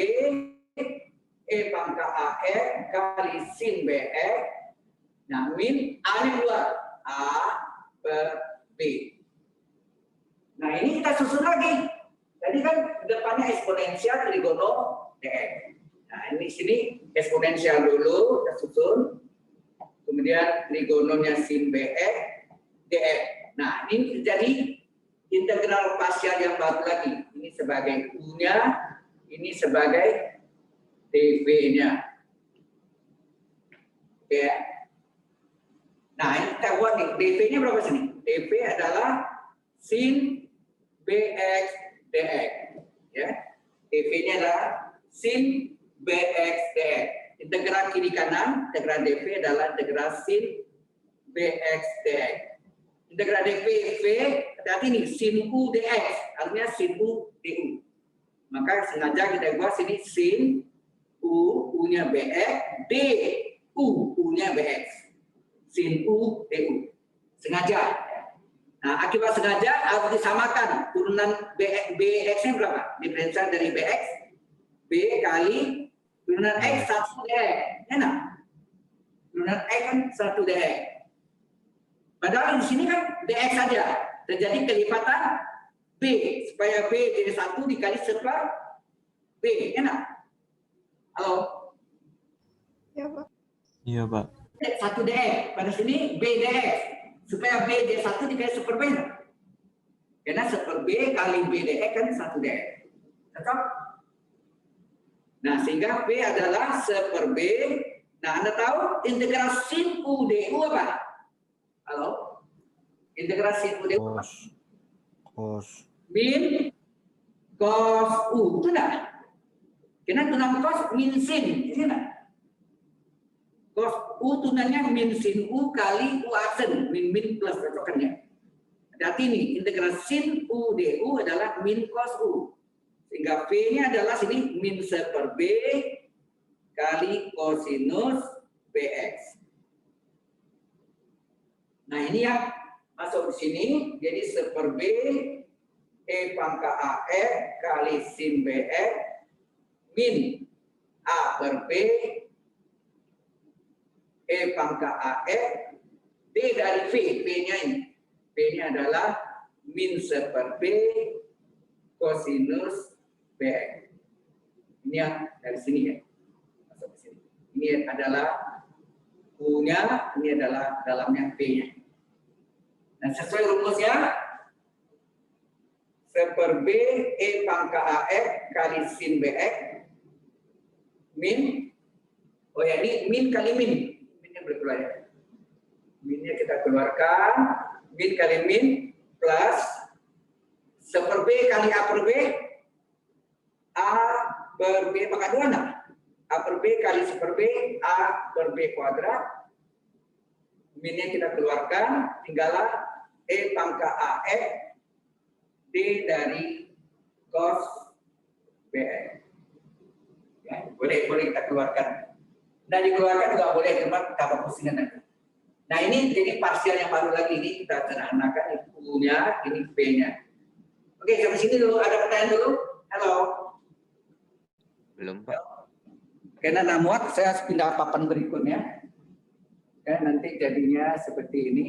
E pangkat AX kali sin BX. Nah, min A ini keluar. A per B. Nah, ini kita susun lagi. Tadi kan depannya eksponensial trigono DX. Nah, ini sini eksponensial dulu, kita susun. Kemudian trigononya sin BX, DX. Nah, ini jadi integral parsial yang baru lagi. Ini sebagai U-nya, ini sebagai dv-nya. Oke. Nah, ini kita buat nih, dv-nya berapa sini? dv adalah sin bx dx. Ya. dv-nya adalah sin bx dx. Integral kiri kanan, integral dv adalah integral sin bx dx. Integral dv, v, hati-hati nih, sin u dx, artinya sin u du. Maka sengaja kita buat sini sin U-nya BX, D, U-nya BX. Sin U, DU. Sengaja. Nah, akibat sengaja harus disamakan. Turunan BX-nya berapa? Diferensial dari BX, B kali turunan X 1 DX. Enak? Turunan X kan 1 DX. Padahal di sini kan DX saja. Terjadi kelipatan B. Supaya B jadi 1 dikali 1/B. Enak? Halo? Ya, Pak. Iya, Pak. 1 DX. Pada sini B DX. Supaya B D1 dikali 1/B. Karena 1/B kali B DX kan 1 DX. Cocok? Nah, sehingga B adalah 1/B. Nah, Anda tahu integral sin U DU apa? Halo? Integral sin U DU apa? Cos. Min cos U. Itu enggak? Karena turunan cos min sin, ini enggak? Cos U tunannya min sin U kali U aksen, min plus cocokannya. Berarti ini integral sin U DU adalah min cos U. Sehingga V-nya adalah sini min 1/B kali kosinus BX. Nah, ini yang masuk di sini, jadi 1/B E pangkat AX kali sin BX min A per B E E pangkat AX D dari V, P-nya ini. P-nya adalah min 1/B kosinus BX. Ini yang dari sini ya. Masuk ke sini. Ini adalah U-nya, ini adalah dalamnya P-nya. Nah, sesuai rumusnya 1/B E pangkat AX kali sin BX min, oh ya ini min kali min. Minnya berkeluar ya. Minnya kita keluarkan, min kali min plus 1/B kali A per B, A per B pangkat 2 nah. A per B kali 1/B A per B kuadrat. Minnya kita keluarkan, tinggallah E pangkat AX D dari cos BX. Ya, boleh kita keluarkan. Nah, dikeluarkan juga boleh, cuma tambah pusingan nanti. Nah, ini jadi parsial yang baru lagi, ini kita sederhanakan, ini U-nya, ini P-nya. Oke, sampai sini dulu. Ada pertanyaan dulu? Halo? Belum, Pak. Karena nggak muat, saya pindah papan berikutnya. Ya, nanti jadinya seperti ini.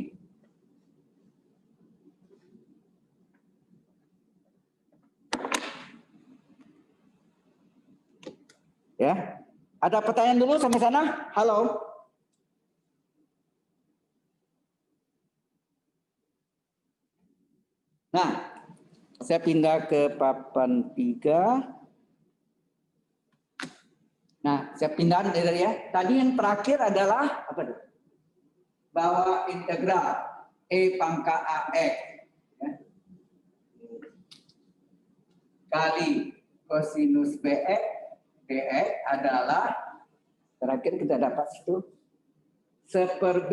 Ya, ada pertanyaan dulu sampai sana? Halo? Nah, saya pindah ke papan 3. Nah, saya pindah dari ya. Tadi yang terakhir adalah apa tuh? Bahwa integral E pangkat AX ya, kali kosinus BX dx adalah, terakhir kita dapat itu 1/B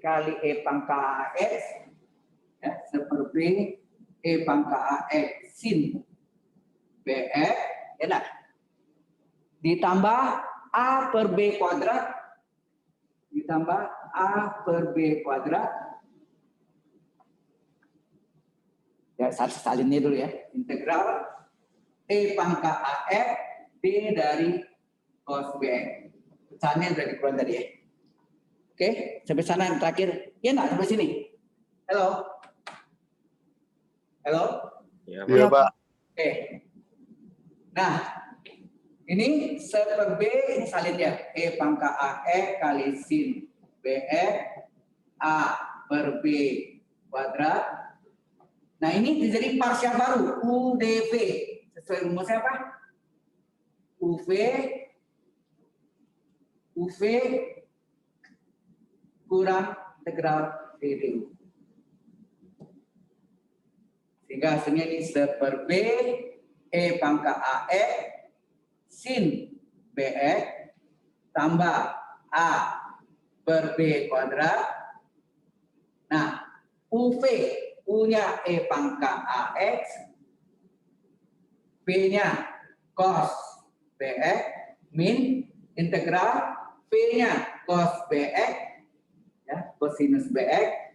kali E pangkat AX ya, 1/B E pangkat AX sin BX ya nah, ditambah A per B kuadrat ditambah A per B kuadrat ya, salinnya dulu ya, integral E pangkat AX D dari cos BX. Pecahannya sudah dikeluarkan tadi ya. Oke, sampai sana yang terakhir. Ya enggak, sampai sini. Halo? Halo? Ya, Iya, Pak. Oke. Nah, ini 1/B ini salinnya. E pangkat AX kali sin BX A per B kuadrat. Nah, ini jadi parsial baru, UdV. Sesuai rumusnya apa? UV kurang integral ddu. Sehingga hasilnya ini 1/B E pangkat AX sin BX tambah A per B kuadrat. Nah, UV, U-nya E pangkat AX, B-nya cos BX min integral P-nya cos BX ya, kosinus BX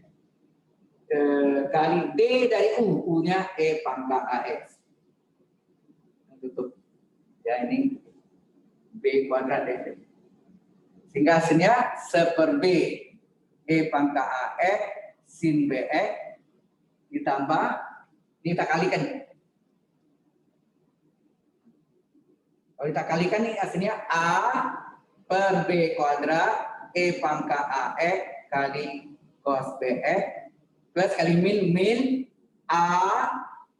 kali D dari U, U-nya E pangkat AX. Tutup. Ya, ini B kuadrat ya. Sehingga hasilnya 1/B E pangkat AX sin BX ditambah, ini kita kalikan. Kalau kita kalikan nih hasilnya A per B kuadrat E pangkat AX kali cos BX plus kali min A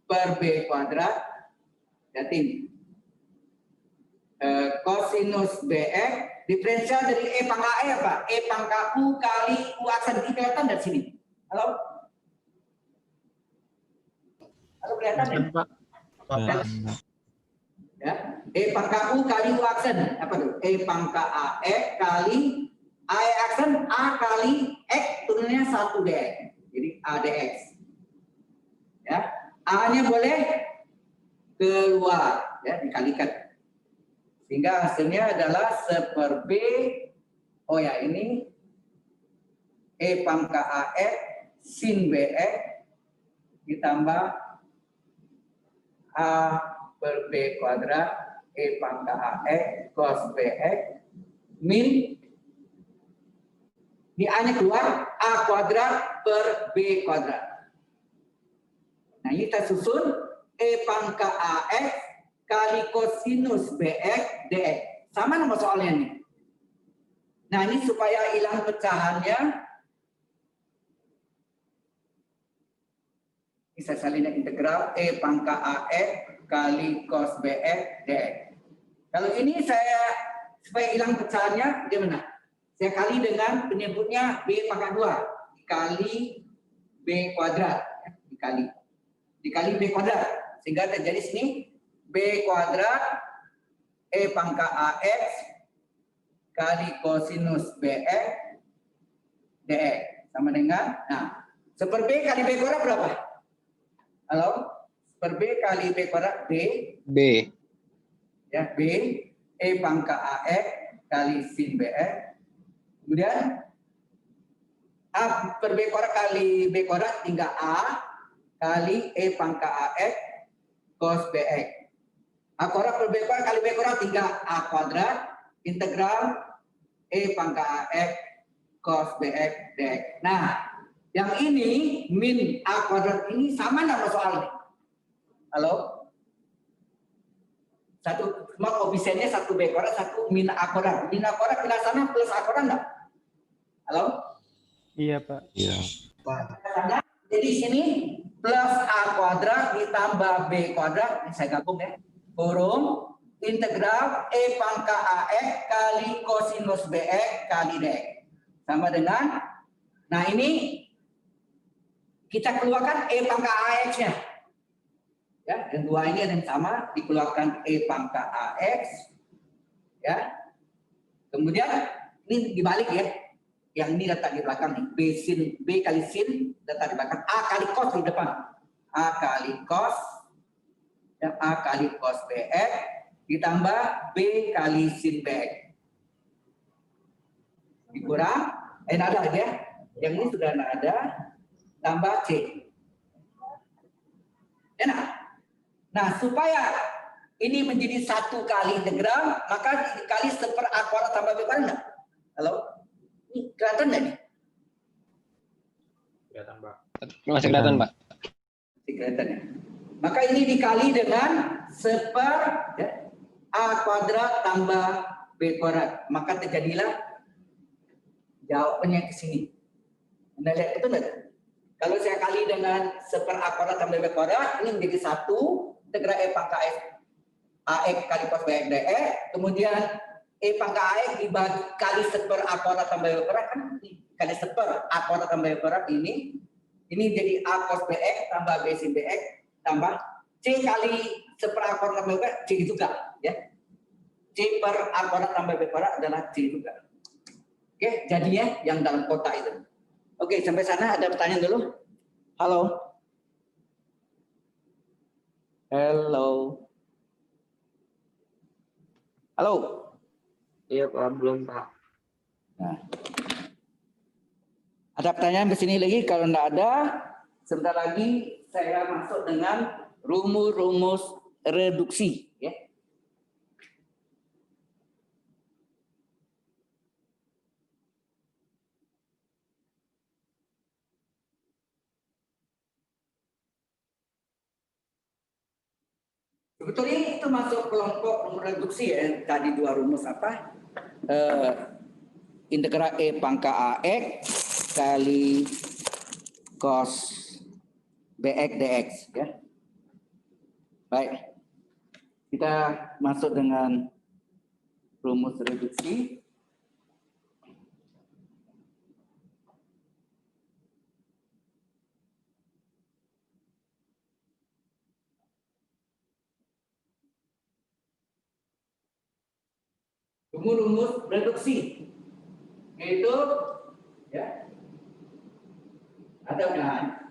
per B kuadrat jadi kosinus BX diferensial dari E pangkat E apa? E pangkat U kali U aksen. Ini kelihatan dari sini. Halo? Halo, kelihatan ya? Pak. Ya, E pangkat U kali U aksen apa tuh? E pangkat AX kali A aksen A kali X turunnya 1 dx. Jadi A dx. Ya, A-nya boleh keluar ya, dikalikan. Sehingga hasilnya adalah 1/B oh ya ini E pangkat AX sin BX ditambah A per B kuadrat E pangkat AX cos BX min Ini A-nya keluar, A kuadrat per B kuadrat. Nah, ini kita susun E pangkat AX kali kosinus BX DX. Sama nama soalnya nih. Nah, ini supaya hilang pecahannya, bisa salinan integral E pangkat AX kali cos BX DX. Kalau ini saya, supaya hilang pecahannya, gimana? Saya kali dengan penyebutnya B pangkat 2 dikali B kuadrat. Dikali B kuadrat. Sehingga terjadi sini B kuadrat E pangkat AX kali kosinus BX DX. Sama dengan, nah, seper B kali B kuadrat berapa? Halo? Seper B kali B kuadrat B. Ya, B. E pangkat AX kali sin BX. Kemudian A per B kuadrat kali B kuadrat tinggal A kali E pangkat AX cos BX. A kuadrat per B kuadrat kali B kuadrat tinggal A kuadrat integral E pangkat AX cos BX DX. Nah, yang ini min A kuadrat ini sama nama soalnya. Halo? Satu, cuma koefisiennya satu B kuadrat, satu min A kuadrat. Min A kuadrat pindah sana plus A kuadrat enggak? Halo? Iya, Pak. Iya. Jadi sini plus A kuadrat ditambah B kuadrat, ini saya gabung ya, kurung integral E pangkat AX kali kosinus BX kali DX. Sama dengan, nah ini kita keluarkan E pangkat AX-nya. Ya, yang dua ini ada yang sama, dikeluarkan E pangkat AX. Ya. Kemudian ini dibalik ya. Yang ini letak di belakang nih, B kali sin letak di belakang, A kali cos di depan, A kali cos, dan A kali cos BX ditambah B kali sin BX. Dikurang, ada ya, yang ini sudah ada, tambah C. Enak. Nah, supaya ini menjadi satu kali integral, maka dikali seper A kuadrat tambah B kuadrat enggak? Halo? Ini kelihatan nggak nih? Kelihatan, Pak. Masih kelihatan, Pak. Masih kelihatan ya. Maka ini dikali dengan seper ya, A kuadrat tambah B kuadrat. Maka terjadilah jawabannya ke sini. Anda lihat itu enggak? Kalau saya kali dengan seper A kuadrat tambah B kuadrat, ini menjadi satu integral E pangkat AX kali cos BX DX. Kemudian E pangkat AX dibagi kali seper A kuadrat tambah B kuadrat, kan kali seper A kuadrat tambah B kuadrat ini jadi A cos BX tambah B sin BX tambah C kali seper A kuadrat tambah B kuadrat, C juga ya. C per A kuadrat tambah B kuadrat adalah C juga. Oke, jadinya yang dalam kotak itu. Oke, sampai sana ada pertanyaan dulu? Halo. Halo. Halo. Iya Pak, belum Pak. Nah. Ada pertanyaan ke sini lagi? Kalau tidak ada, sebentar lagi saya masuk dengan rumus-rumus reduksi. Ya. Sebetulnya itu masuk kelompok rumus reduksi ya. Tadi dua rumus apa? Integral E pangkat AX kali cos BX DX ya. Baik. Kita masuk dengan rumus reduksi. Rumus reduksi yaitu ya ada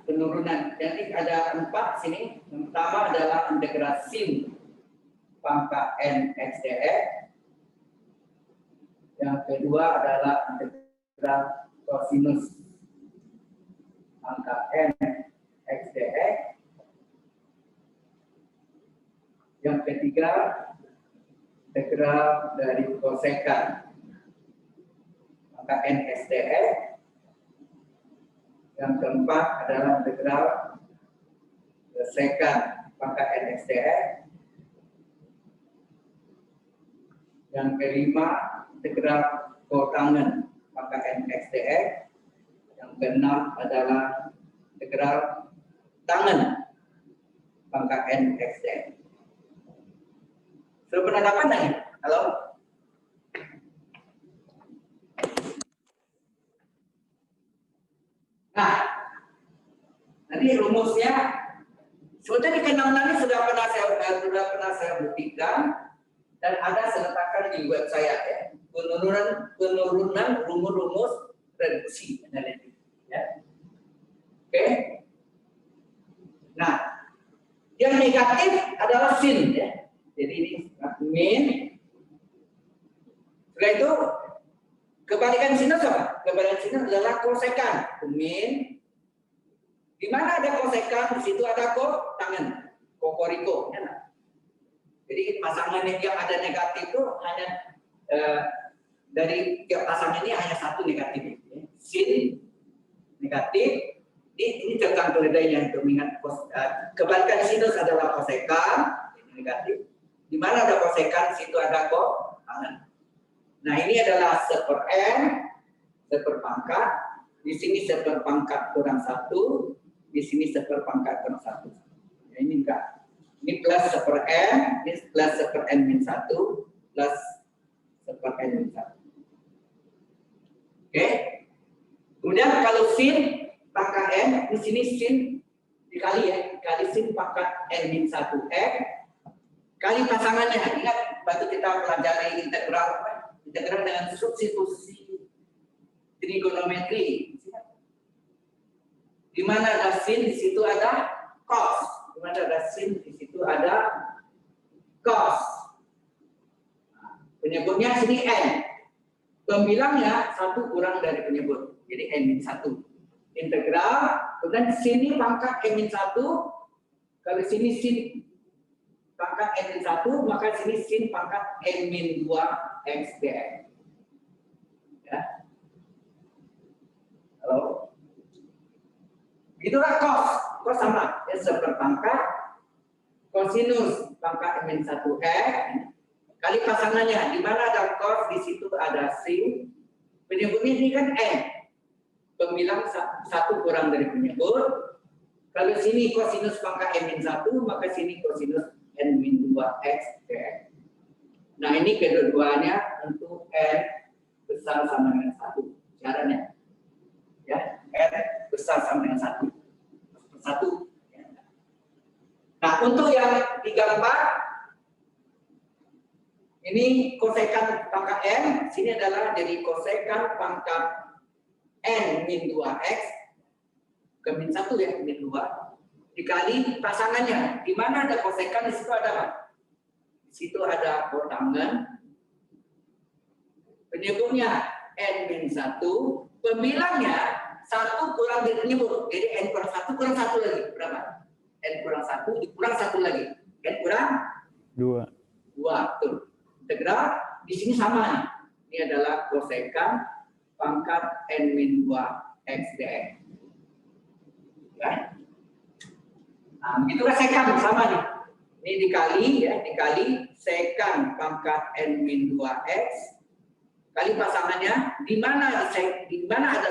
penurunan. Jadi ada 4 sini. Yang pertama adalah integral sin pangkat n x dx. Yang kedua adalah integral kosinus pangkat n x dx. Yang ketiga integral dari kosekan pangkat n x dx. Yang keempat adalah integral sekant pangkat NXDX. Yang kelima integral kotangen pangkat NXDX. Yang keenam adalah integral tangen pangkat NXDX. Sudah pernah dapat lagi? Halo? Nah, nanti rumusnya sudah di keenam-enamnya sudah pernah saya buktikan dan ada saya letakkan di web saya ya. Penurunan rumus-rumus reduksi analitik. Ya. Oke. Nah, yang negatif adalah sin ya. Jadi ini min. Setelah itu kebalikan sinus apa? Kebalikan sinus adalah kosekan. Min. Di mana ada kosekan, di situ ada tangen, kokoriko. Ya. Jadi pasangan yang ada negatif itu hanya dari tiap pasangan ini hanya satu negatif. Sin negatif. Ini tentang keledainya untuk mengingat kebalikan sinus adalah kosekan negatif. Di mana ada kosekan, situ ada tangen. Nah ini adalah seper-n, seperpangkat. Di sini seperpangkat kurang 1, di sini seperpangkat kurang 1. Ya, ini enggak. Ini plus seper-n, ini plus seper-n min 1, plus seper-n min 1. Oke. Kemudian kalau sin pangkat n, di sini sin dikali ya, dikali sin pangkat n min 1x, kali pasangannya. Ingat, waktu kita pelajari integral dengan substitusi trigonometri. Di mana ada sin, di situ ada cos. Di mana ada sin, di situ ada cos. Penyebutnya sini n. Pembilangnya 1 kurang dari penyebut. Jadi n min 1. Integral, kemudian sini pangkat n min 1. Kalau sini sin pangkat n min 1, maka sini sin pangkat n min 2 x dx. Ya. Halo. Itulah cos. Cos sama. Ya, seperpangkat kosinus pangkat n min 1 x kali pasangannya. Di mana ada cos, di situ ada sin. Penyebutnya ini kan n. Pembilang 1 kurang dari penyebut. Kalau sini kosinus pangkat n min 1, maka sini kosinus n min 2 x dx. Nah ini kedua-duanya untuk n besar sama dengan 1 caranya. Ya, n besar sama dengan 1. 1. Nah untuk yang 34 ini kosekan pangkat n, sini adalah dari kosekan pangkat n min 2x ke min 1 ya, min 2 dikali pasangannya. Di mana ada kosekan, di situ ada apa? Di situ ada kotangen. Penyebutnya n min 1, pembilangnya 1 kurang dari penyebut. Jadi n kurang 1 kurang 1 lagi. Berapa? N kurang 1 dikurang 1 lagi. N kurang 2. 2. Tuh. Integral di sini sama nih. Ini adalah kosekan pangkat n min 2 x dx. Ya. Nah, begitulah sekan sama nih. Ini dikali ya, dikali sekan pangkat n min 2x kali pasangannya. Di mana ada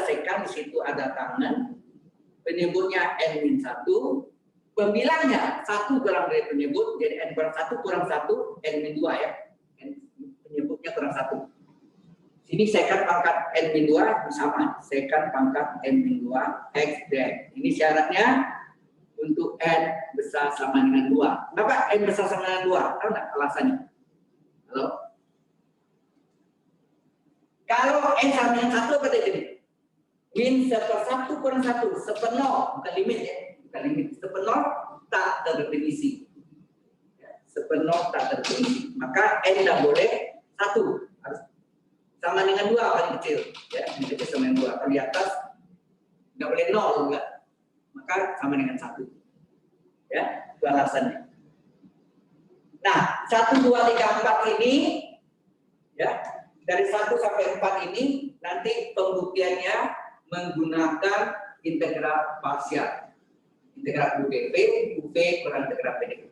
sekan, di situ ada tangen. Penyebutnya n min 1. Pembilangnya 1 kurang dari penyebut, jadi n kurang 1 kurang 1 n min 2 ya. Penyebutnya kurang 1. Sini sekan pangkat n min 2 sama, sekan pangkat n min 2 x dx. Ini syaratnya untuk n besar sama dengan 2. Kenapa n besar sama dengan 2? Tahu nggak alasannya? Halo? Kalau n sama dengan 1 apa tadi? Min 1/1 kurang 1, sepenuh, bukan limit ya. Bukan limit, sepenuh tak terdefinisi. Sepenuh tak terdefinisi. Maka n tidak boleh 1, harus sama dengan 2 paling kecil. Ya, ini kecil sama dengan 2. Kalau di atas tidak boleh 0 juga. Maka sama dengan 1. Ya, itu alasannya. Nah, 1, 2, 3, 4 ini ya, dari 1 sampai 4 ini nanti pembuktiannya menggunakan integral parsial. Integral UPP, UP kurang integral PDQ.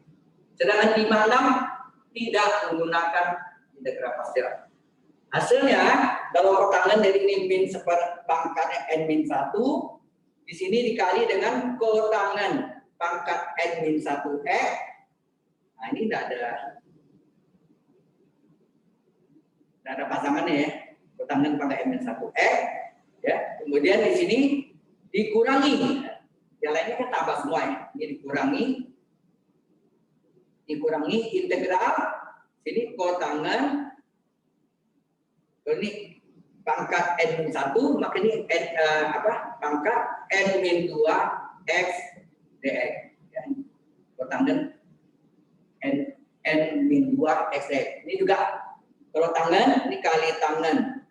Sedangkan 56 tidak menggunakan integral parsial. Hasilnya, kalau kotangan dari ini min pangkatnya N-1, di sini dikali dengan kotangan pangkat N-1X. Nah, ini tidak ada pasangannya ya. Kotangan pangkat N-1X. Ya. Kemudian di sini dikurangi. Yang lainnya kan tambah semua ya. Ini dikurangi integral. Sini kotangan. Ini pangkat N-1, maka ini pangkat N-2X dx. Ya. Kotangan N-2X dx. Ini juga kalau tangan, ini kali tangan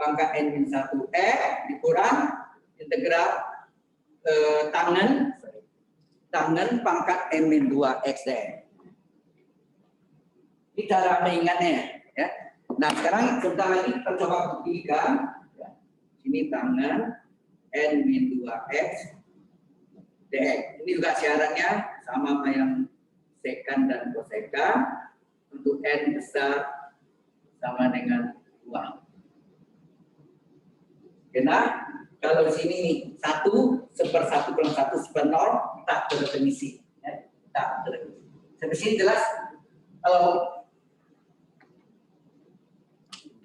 pangkat N-1X dikurang integral tangan pangkat N-2X dx. Ini cara mengingatnya ya. Nah, sekarang sebentar lagi kita coba buktikan. Ya. Ini tangan N-2X dx. Ini juga syaratnya sama sama yang sekan dan kosekan. Untuk N besar sama dengan 2. Karena kalau sini 1/1+1/0 tak berdefinisi. Ya. Tak berdefinisi. Sampai sini jelas? Kalau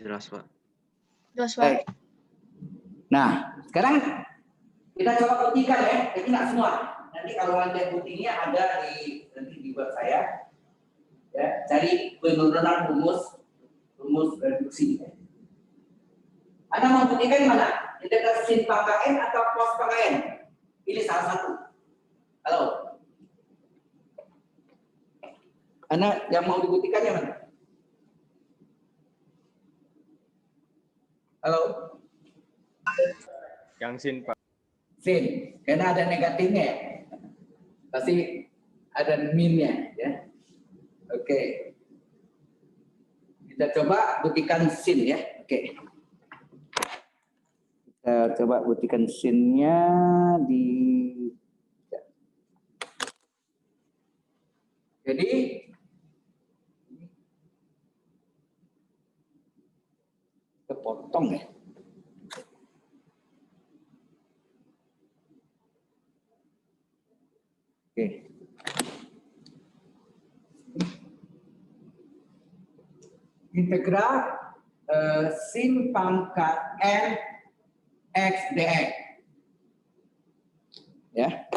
Jelas, Pak. Jelas, Pak. baik. Nah, sekarang kita coba buktikan ya. Jadi tidak semua. Nanti kalau ada buktinya ada nanti di web saya. Ya, cari penurunan rumus reduksi. Anda mau buktikan mana? Integral sin pangkat N atau cos pangkat N? Pilih salah satu. Halo. Anda yang mau dibuktikannya mana? Halo. Yang sin, Pak. Sin, karena ada negatifnya ya. Pasti ada minnya ya. Oke. Kita coba buktikan sin ya. Oke. Kita coba buktikan sinnya di. Jadi kepotong ya. Oke. Integral sin pangkat N X dx. Ya.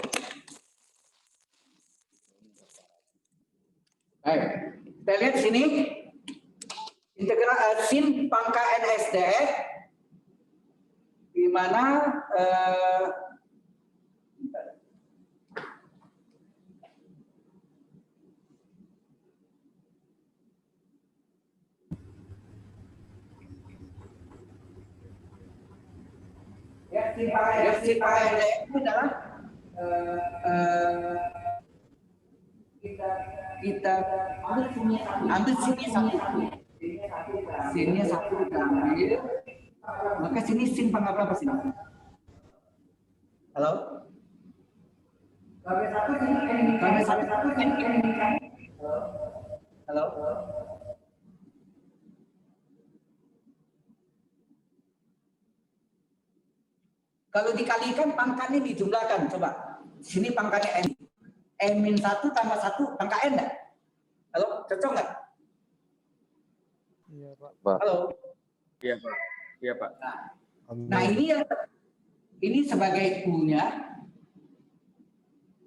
Baik. Kita lihat sini. Integral sin pangkat N X dx di mana sin pangkat N dx itu adalah kita ambil sini satu. Sinnya satu kita ambil. Maka sini sin pangkat berapa sini? Halo? Kalau satu sini halo? Kalau dikalikan pangkatnya dijumlahkan, coba. Sini pangkatnya N. N-1 tambah 1 pangkat N enggak? Halo, cocok enggak? Iya, Pak. Halo. Iya, Pak. Iya, Pak. Nah ini sebagai U-nya,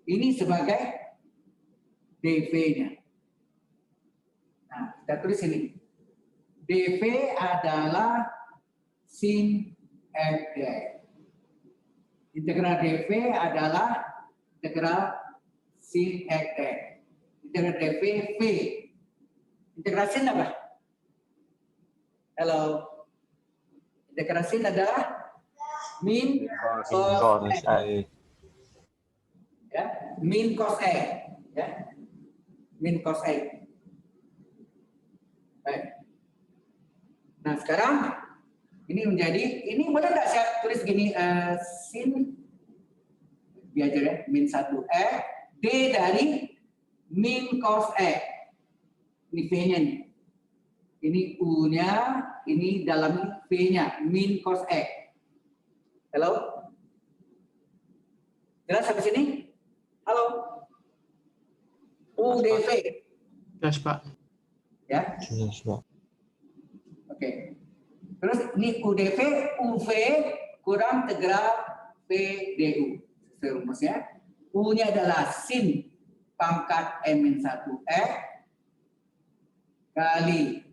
ini sebagai DV-nya. Nah, kita tulis ini. DV adalah sin X dx. Integral DV adalah integral sin X dx. Integral DV V. Integral sin apa? Halo. Integral sin adalah min cos X. Ya, min cos X. Ya. Min cos X. Baik. Nah, sekarang ini menjadi, ini boleh nggak saya tulis gini, sin Biajar ya, min 1X, D dari min cos X. Ini V-nya nih. Ini U-nya, ini dalam V-nya, min cos X. Halo? Jelas sampai sini? Halo? UDV. Jelas, Pak. Ya? Oke. Terus ini UDV, UV kurang integral PDU. Sesuai rumusnya. U-nya adalah sin pangkat N-1X kali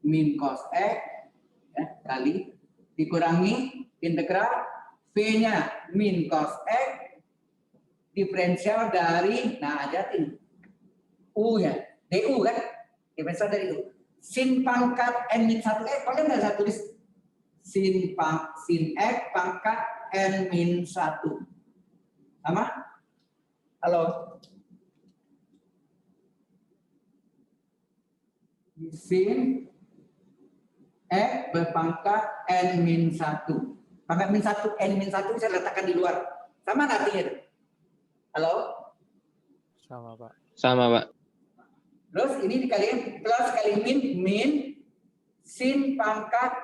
min cos X, ya, kali dikurangi integral V-nya min cos X diferensial dari, nah ajatin U-nya, DU kan, diferensial dari U. Sin pangkat N-1X, boleh nggak saya tulis sin X pangkat N-1? Sama? Halo? Sin X berpangkat N-1. Pangkat N-1 saya letakkan di luar. Sama nantinya. Halo? Sama, Pak. Sama, Pak. Terus ini dikaliin plus kali min sin pangkat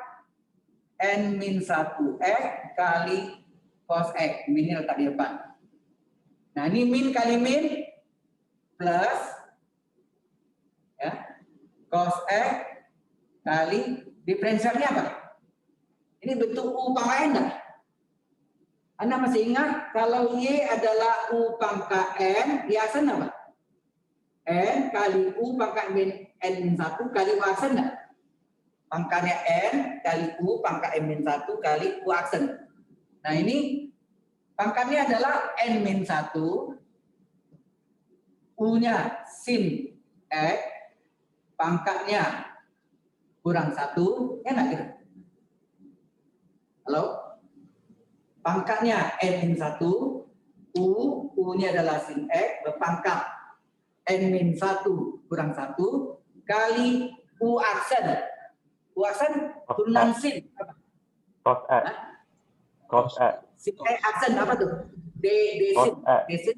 N-1 X kali cos X. Minnya letak di depan. Nah ini min kali min plus ya, cos X kali diferensialnya apa? Ini bentuk U pangkat N enggak? Anda masih ingat kalau Y adalah U pangkat N, di aksen apa? N kali U pangkat N-1 kali U aksen enggak? Pangkatnya N kali U pangkat N-1 kali U aksen. Nah ini pangkatnya adalah N-1, U-nya sin X, pangkatnya kurang 1, ya enggak gitu? Halo? Pangkatnya N-1, U-nya adalah sin X, berpangkat N-1 kurang 1, kali U aksen. U aksen turunan sin. Cos X. Cos X. Sin X aksen apa tuh? D sin. D sin.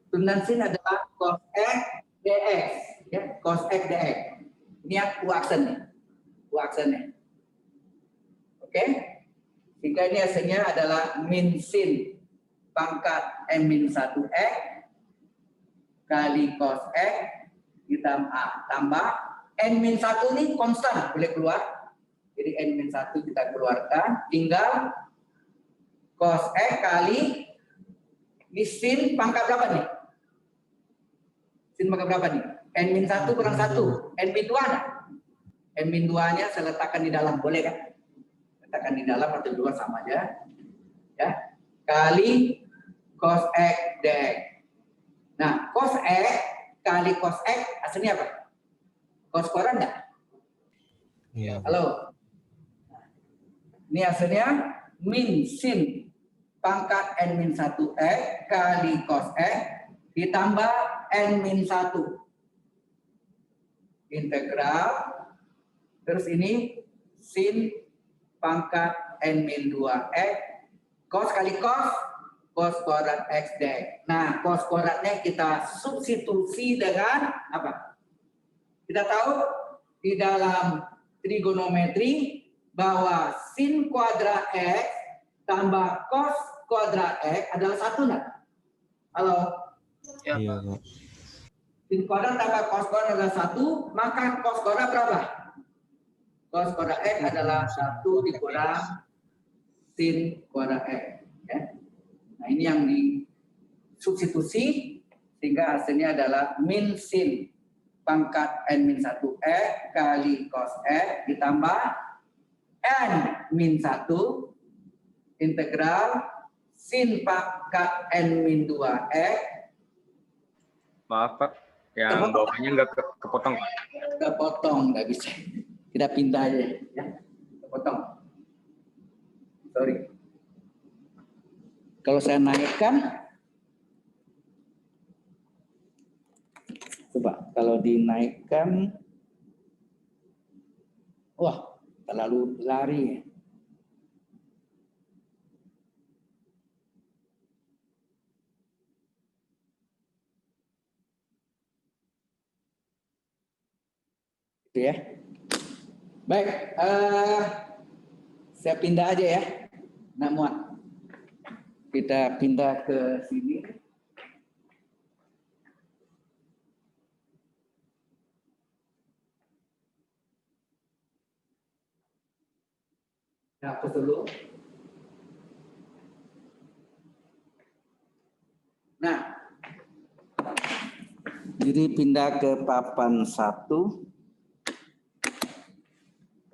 Turunan sin adalah cos X dx. Ya, cos X dx. Ini yang U aksen nih. U aksennya. Oke? Sehingga ini hasilnya adalah min sin pangkat N-1X kali cos X tambah N-1 ini konstan, boleh keluar. Jadi N-1 kita keluarkan, tinggal cos X kali ini sin pangkat berapa nih? Sin pangkat berapa nih? N-1 kurang 1, N-2 N-2-nya saya letakkan di dalam, boleh kan? Letakkan di dalam atau di luar sama aja. Ya. Kali cos X dx. Nah, cos X kali cos X hasilnya apa? Cos koran enggak? Iya. Halo. Ini hasilnya min sin pangkat N-1X kali cos X ditambah N-1 integral, terus ini sin pangkat N-2X cos kali cos korat X dx. Nah, cos koratnya kita substitusi dengan apa? Kita tahu di dalam trigonometri bahwa sin kuadrat X tambah cos kuadrat X adalah 1 enggak? Halo? Iya, Pak. Sin kuadrat tambah cos kuadrat adalah 1, maka cos kuadrat berapa? Cos kuadrat X adalah 1 dikurang sin kuadrat X. Ya. Nah ini yang disubstitusi sehingga hasilnya adalah min sin pangkat N-1X kali cos X ditambah N-1 integral sin pangkat N-2X. Maaf, Pak. Yang bawahnya nggak kepotong. Kepotong, nggak bisa. Kita pindah aja. Ya. Kepotong. Sorry. Kalau saya naikkan, coba kalau dinaikkan, wah terlalu lari. Ya. Baik, saya pindah aja ya. Nggak muat. Kita pindah ke sini. Hapus dulu. Nah, jadi pindah ke papan 1.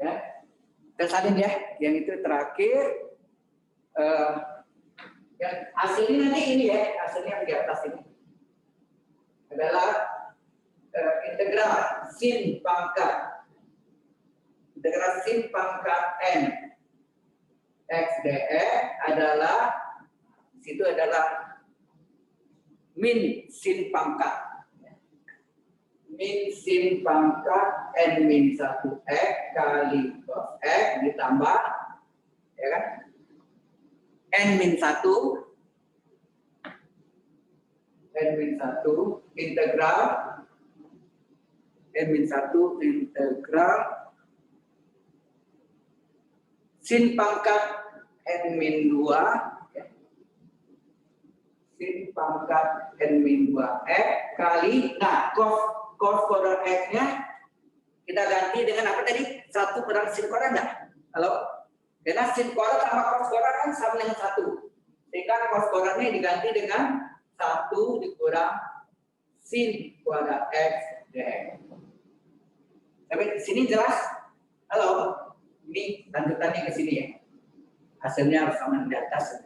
Ya, kita salin ya. Yang itu terakhir. Ya, hasilnya nanti ini ya, hasilnya di atas ini adalah integral sin pangkat n x dx adalah situ adalah min sin pangkat n min 1x kali cos x ditambah ya kan n min 1 integral sin pangkat n min 2 ya. Sin pangkat n min 2 x kali cos kuadrat x-nya kita ganti dengan apa tadi? 1 kurang sin kuadrat enggak? Halo? Karena sin kuadrat sama cos kuadrat kan sama dengan 1. Sehingga cos kuadratnya diganti dengan 1 dikurang sin kuadrat x dx. Sampai di sini jelas? Halo? Ini lanjutannya ke sini ya. Hasilnya harus sama di atas.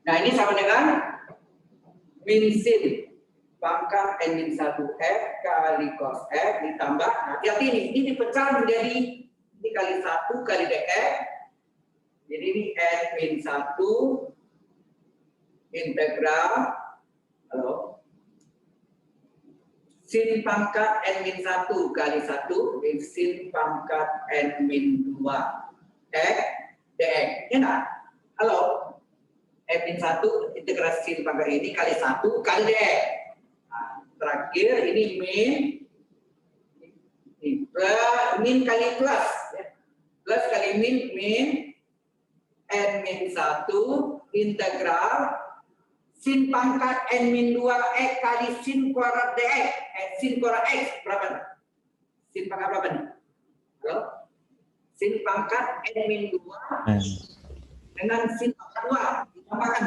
Nah, ini sama dengan min sin pangkat n min 1x kali cos x ditambah, hati-hati ini dipecah menjadi ini kali 1 kali dx. Jadi ini n min 1 integral sin pangkat n min 1 kali 1 sin pangkat n min 2 x dx. Ya enggak? Halo? N min 1 integral sin pangkat ini kali 1 kali dx. Nah, terakhir ini min kali plus ya. Plus kali min n min 1 integral sin pangkat n min 2 x kali sin kuadrat dx. Sin kuadrat x berapa? Sin pangkat berapa nih? Halo? Sin pangkat n min 2 dengan sin pangkat 2 ditambahkan.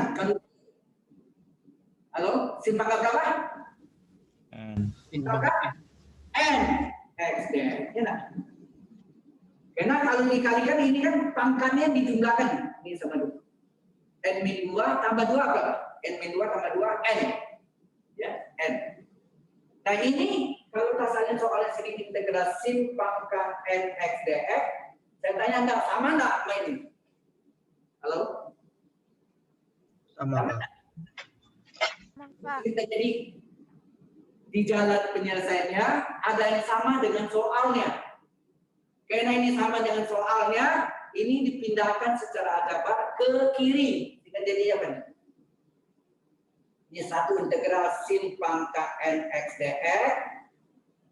Halo? Sin pangkat berapa? Sin pangkat n x dx. Ya, nah. Karena kalau dikalikan ini kan pangkatnya dijumlahkan. Ini sama dulu. N min 2 tambah 2 berapa? N min 2 tambah 2 n. Ya, n. Nah, ini kalau kita salin soalnya sini integral sin pangkat n x dx, saya tanya enggak sama enggak sama ini? Halo? Sama enggak? Kita jadi di jalan penyelesaiannya ada yang sama dengan soalnya. Karena ini sama dengan soalnya, ini dipindahkan secara adaban ke kiri. Kita jadi apa nih? Ini 1 integral sin pangkat n x dx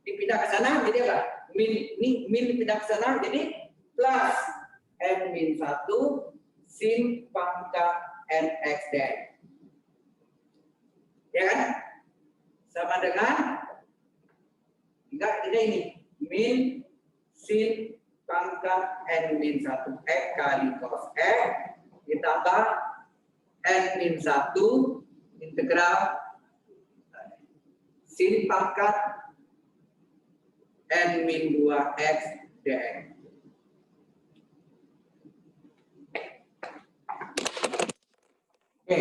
dipindah ke sana, jadi apa? Min dipindah ke sana, jadi plus n min 1 sin pangkat n x dx. Ya kan? Sama dengan enggak ini min sin pangkat n min 1x kali cos x ditambah n min 1 integral sin pangkat n min 2x dx. Oke.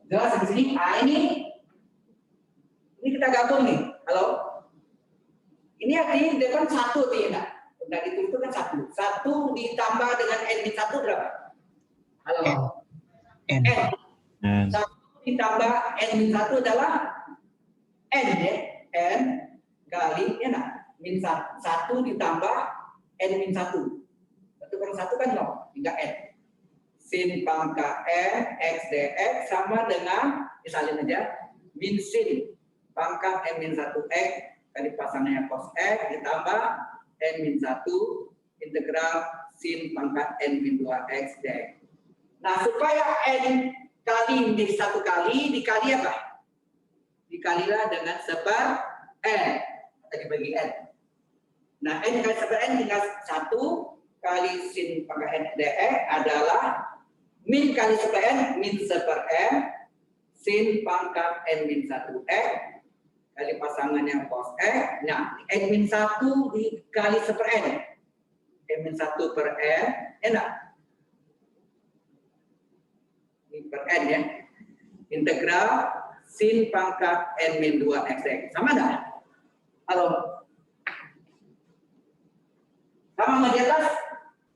Jelas di sini? Nah, ini kita gabung nih. Halo? Ini artinya depan 1 tidak? Nah, itu kan 1. 1 ditambah dengan n min 1 berapa? Halo? N. 1 ditambah n min 1 adalah n ya. N kali ya nah. Min 1 ditambah n min 1. 1 kurang 1 kan 0. Hingga n. Sin pangkat n x dx sama dengan, misalnya aja, min sin pangkat n min 1x kali pasangannya cos X ditambah N-1 integral sin pangkat N-2X dx. Nah, supaya N kali menjadi 1 kali, dikali apa? Dikalilah dengan seper N, atau dibagi N. Nah, N kali seper N tinggal 1 kali sin pangkat N dx adalah min kali seper N, min seper N, sin pangkat N-1 X, kali pasangannya cos X. Nah, N-1 dikali seper N. N-1 per N, enak. Ini per N ya. Integral sin pangkat N-2X. Sama enggak? Halo? Sama sama di atas?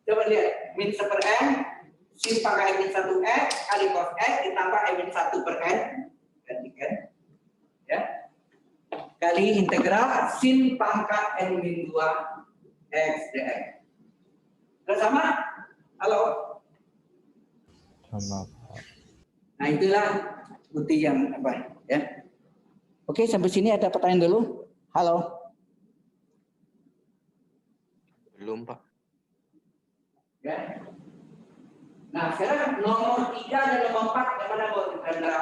Coba lihat. Min seper N, sin pangkat N-1X, kali cos X, ditambah N-1 per N. Gantikan. Ya. Kali integral sin pangkat N-2X dx. Sudah sama? Halo? Sama. Nah, itulah bukti yang apa ya. Oke, sampai sini ada pertanyaan dulu. Halo? Belum, Pak. Ya. Nah, sekarang nomor 3 dan nomor 4 yang mana mau Anda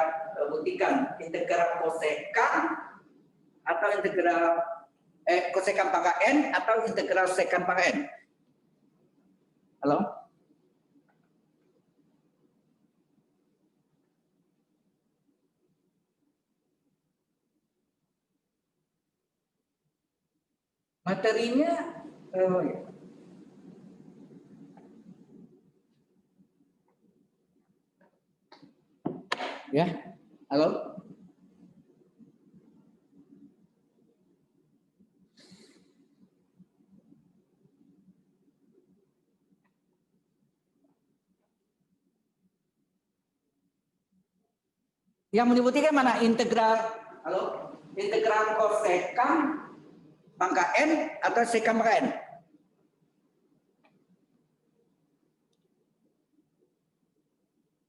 buktikan? Integral kosekan atau integral kosekan pangkat N atau integral sekan pangkat N? Halo? Materinya ya. Halo? Yang menyebutkan mana? Integral, halo? Integral kosekan pangkat N atau sekan pangkat N?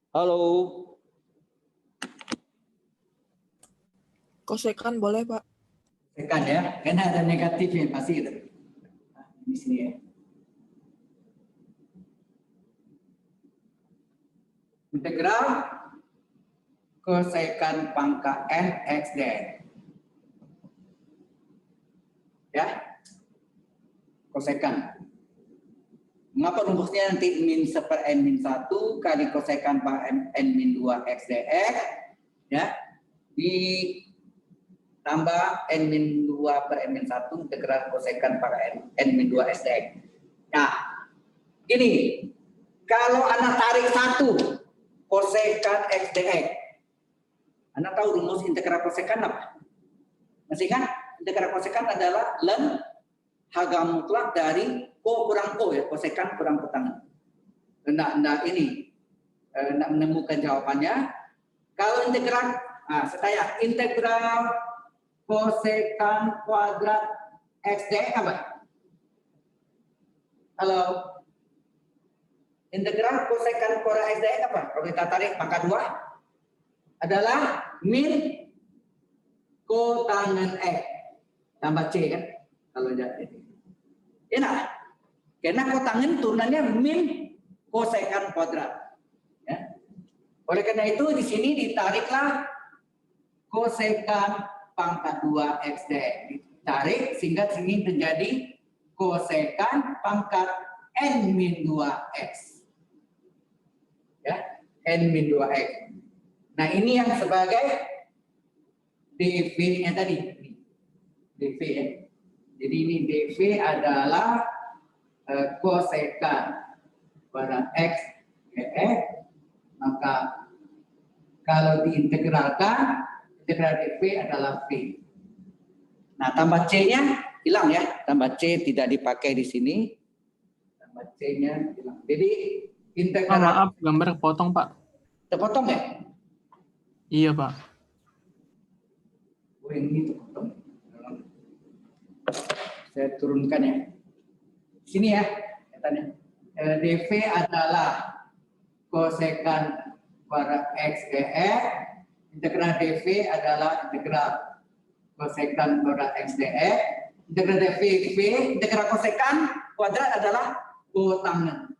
Halo? Kosekan boleh, Pak. Sekan ya, karena ada negatifnya pasti itu. Nah, di sini ya. Integral kosekan pangkat N X dx. Ya, kosekan. Mengapa rumusnya nanti min seper N min 1 kali kosekan pangkat N min 2 X dx, ya, ditambah N min 2 per N min 1 integral kosekan pangkat N min 2 X dx. Nah, ini kalau Anda tarik 1 kosekan X dx, Anda tahu rumus integral kosekan apa? Masih kan? Integral kosekan adalah len harga mutlak dari ko kurang ko ya, kosekan kurang kotangan. Nah ini nak menemukan jawabannya. Kalau integral, saya integral kosekan kuadrat X dx apa? Halo? Integral kosekan kuadrat X dx apa? Kalau kita tarik pangkat 2 adalah min kotangan X tambah C kan? Kalau jadi enak. Karena kotangan turunannya min kosekan kuadrat. Ya. Oleh karena itu di sini ditariklah kosekan pangkat 2 X dx. Ditarik sehingga sini menjadi kosekan pangkat N min 2X. Ya, N min 2X. Nah, ini yang sebagai dv-nya tadi. dv ya. Jadi ini dv adalah kosekan pada X dx. Maka kalau diintegralkan, integral dv adalah v. Nah, tambah C-nya hilang ya. Tambah C tidak dipakai di sini. Tambah C-nya hilang. Jadi integral... maaf, gambar kepotong, Pak. Terpotong ya? Iya, Pak. Oh, ini terpotong. Saya turunkan ya. Sini ya. Katanya. dv adalah kosekan pada X dx. Integral dv adalah integral kosekan kuadrat X dx, integral dari V, integral kosekan kuadrat adalah kotangen.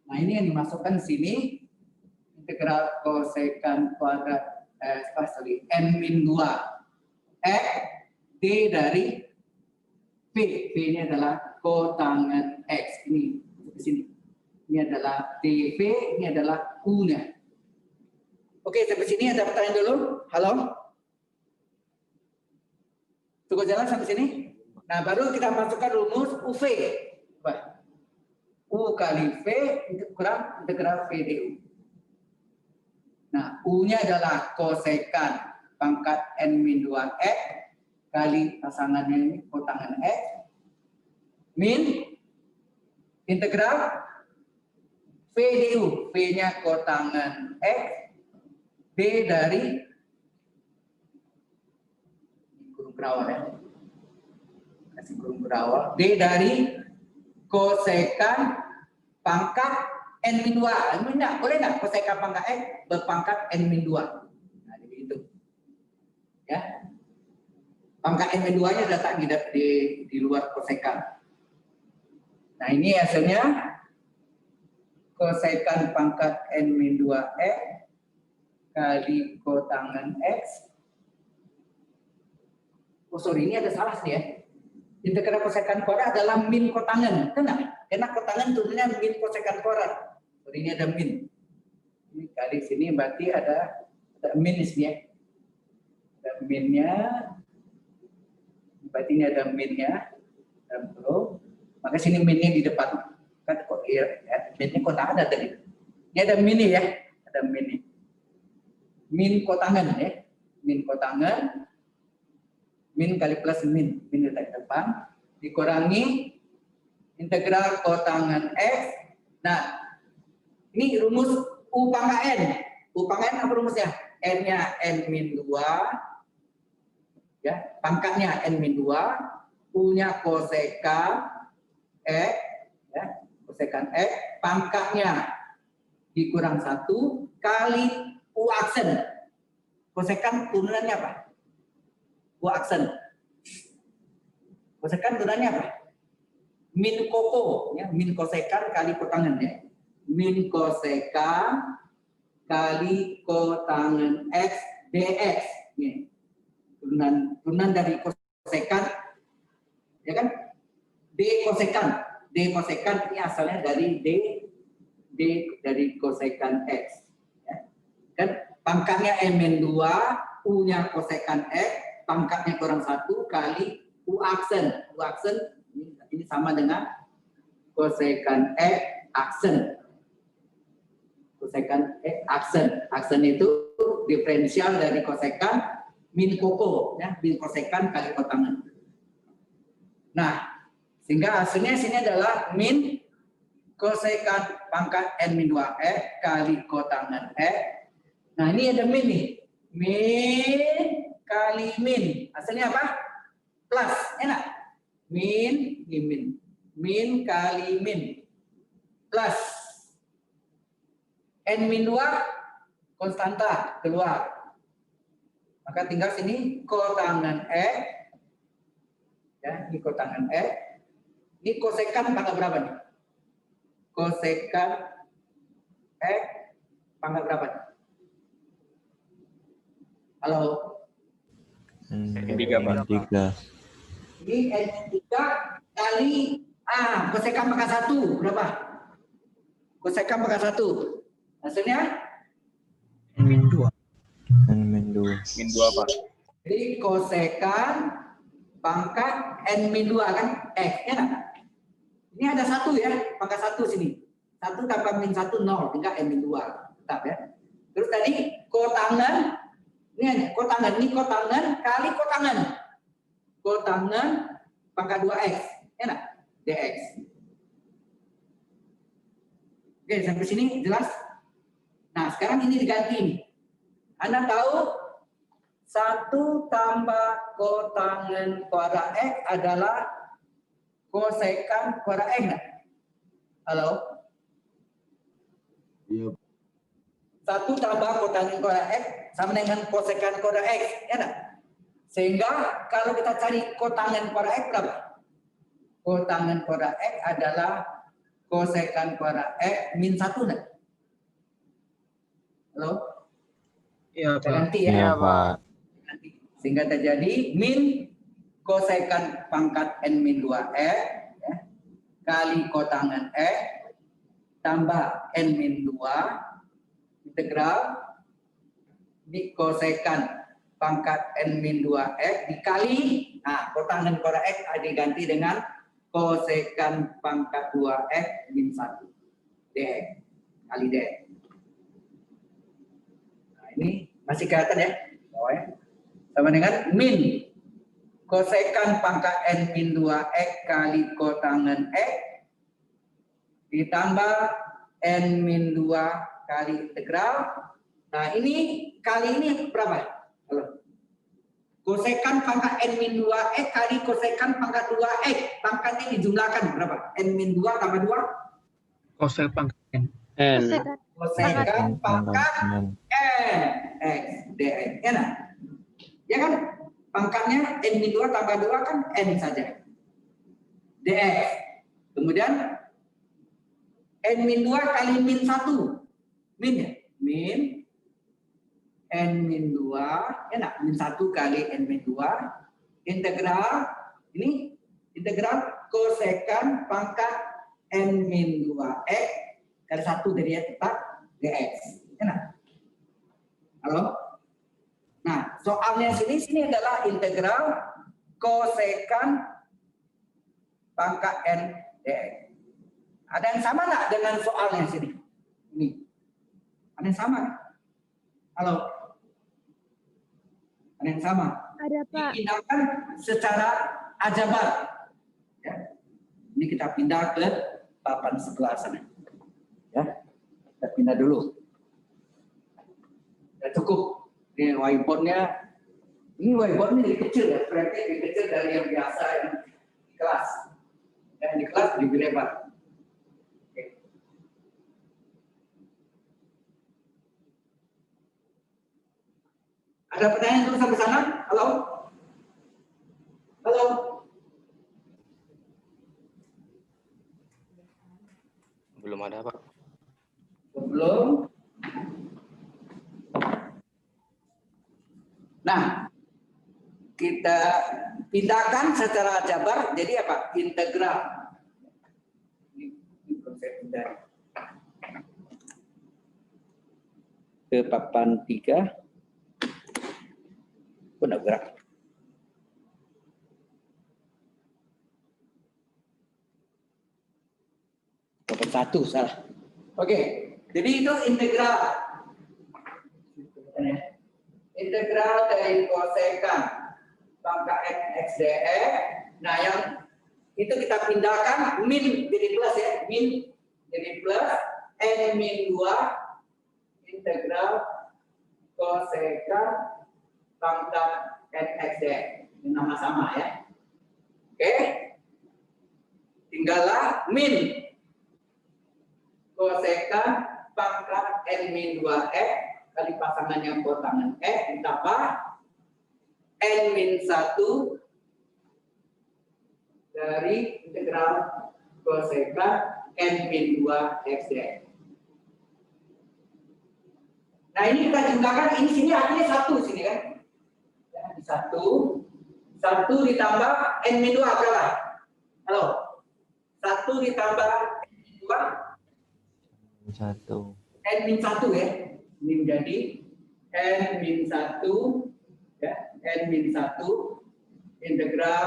Nah, ini yang dimasukkan di sini, integral kosekan kuadrat N-2 X D dari V. V ini adalah kotangen X. Ini di sini. Ini adalah DV, ini adalah U-nya. Oke, sampai sini ada pertanyaan dulu. Halo? Cukup jalan sampai sini? Nah, baru kita masukkan rumus UV. U kali V kurang integral V du. Nah, U-nya adalah kosekan pangkat N-2X kali pasangannya ini kotangen X min integral V du. V-nya kotangen X D dari kurung berawal ya. Kasih kurung berawal. D dari kosekan pangkat N-2. Boleh nggak kosekan pangkat X berpangkat N-2? Nah, jadi itu. Ya. Pangkat N-2-nya letak di luar kosekan. Nah, ini hasilnya kosekan pangkat N-2X kali kotangen X. Oh, sorry, ini ada salah sih ya. Integral kosekan kuadrat adalah min kotangen. Kenapa? Karena kotangen turunnya min kosekan kuadrat. Sorry, ini ada min. Ini kali sini berarti ada min di sini ya. Ada minnya. Berarti ini ada minnya. Maka sini minnya di depan. Kan kok ya, minnya kotangen ada tadi. Ini ada min ya. Ada min. Min kotangen ya. Min kotangen. Min kali plus min di depan dikurangi integral kotangen X. Nah, ini rumus U pangkat N. U pangkat N apa rumusnya? N-nya N-2 ya, pangkatnya N-2, U-nya kosekan X ya, kosekan X, pangkatnya dikurang 1 kali U aksen. Kosekan turunannya apa? U aksen. Kosekan turunannya apa? Min koko, ya, min kosekan kali kotangen ya. Min kosekan kali kotangen X dx. Ya. Turunan dari kosekan, ya kan? D kosekan ini asalnya dari D dari kosekan X. Ya. Kan pangkatnya M-2, U-nya kosekan X, pangkatnya kurang 1 kali U aksen. U aksen ini sama dengan kosekan X aksen. Kosekan X aksen. Aksen itu diferensial dari kosekan min koko, ya, min kosekan kali kotangen. Nah, sehingga hasilnya sini adalah min kosekan pangkat N-2X kali kotangen X. Nah, ini ada min nih. Min kali min. Hasilnya apa? Plus. Enak. Min, min. Min kali min. Plus. N-2 konstanta keluar. Maka tinggal sini kotangen X. Ya, ini kotangen X. Ini kosekan pangkat berapa nih? Kosekan X pangkat berapa nih? Halo? N3, Pak. Ini N3 kali kosekan pangkat 1 berapa? Kosekan pangkat 1. Hasilnya? N-2. Min 2, Pak. Jadi kosekan pangkat N-2 kan X, ya kan? Ini ada 1 ya, pangkat 1 sini. 1 tambah min 1, 0, tinggal N-2. Tetap ya. Terus tadi kotangen, ini kotangen kali kotangen. Kotangen pangkat 2X, ya kan? DX. Oke, sampai sini jelas? Nah, sekarang ini diganti nih. Anda tahu 1 tambah kotangen kuadrat X adalah kosekan kuadrat X nggak? Halo? Iya. 1 tambah kotangen kuadrat X sama dengan kosekan kuadrat X, ya nggak? Sehingga kalau kita cari kotangen kuadrat X berapa? Kotangen kuadrat X adalah kosekan kuadrat X min 1 nah. Halo? Iya, Pak. Ganti ya. Iya, Pak. Ganti. Sehingga terjadi min kosekan pangkat N min 2X ya, kali kotangen X tambah N min 2 integral di kosekan pangkat N min 2X dikali, nah kotangen kuadrat X diganti dengan kosekan pangkat 2X min 1 dx kali dx. Nah ini masih kelihatan ya bawahnya, sama dengan min kosekan pangkat N min 2X kali kotangen X ditambah N min 2 kali integral. Nah ini kali ini berapa? Halo. Kosekan pangkat N min 2X kali kosekan pangkat 2X. Pangkatnya dijumlahkan berapa? N min 2 tambah 2? Kosek pangkat N. N. Kosekan pangkat N. N X dx. Ya, nah? Ya kan? Pangkatnya N min 2 tambah 2 kan N saja. dx. Kemudian N min 2 kali min 1. Min ya? Min N min 2, ya nak, min 1 kali N min 2, integral, ini integral kosekan pangkat N min 2X kali 1 dari ya tetap dx. Ya nak? Halo? Nah, soalnya sini adalah integral kosekan pangkat N dx. Ada yang sama nggak dengan soalnya sini? Ini. Ada yang sama? Halo? Ada yang sama? Ada, Pak. Dipindahkan secara ajabar. Ya. Ini kita pindah ke papan sebelah sana. Ya, kita pindah dulu. Ya, cukup. Ini whiteboardnya. Ini whiteboard ini lebih kecil ya. Berarti lebih kecil dari yang biasa yang di kelas. Yang di kelas lebih lebar. Ada pertanyaan dulu sampai sana? Halo? Halo? Belum ada, Pak. Belum. Nah, kita pindahkan secara jabar jadi apa? Integral. Ini konsep dari ke papan 3. Pun gerak. Papan 1 salah. Oke, jadi itu integral. Integral dari kosekan pangkat x dx. Nah, yang itu kita pindahkan min jadi plus ya, min jadi plus n min 2 integral kosekan pangkat x dx. Ini nama sama ya. Oke. Tinggallah min kosekan pangkat n min 2x kali pasangannya kotangen x ditambah n min 1 dari integral kosekan n min 2 x dx. Nah ini kita jumlahkan, ini sini artinya 1 sini kan. Ya, 1 ditambah n min 2 berapa? Halo. 1 ditambah n min 2 1. N min 1 ya. Ini menjadi N min 1 ya, N min 1 integral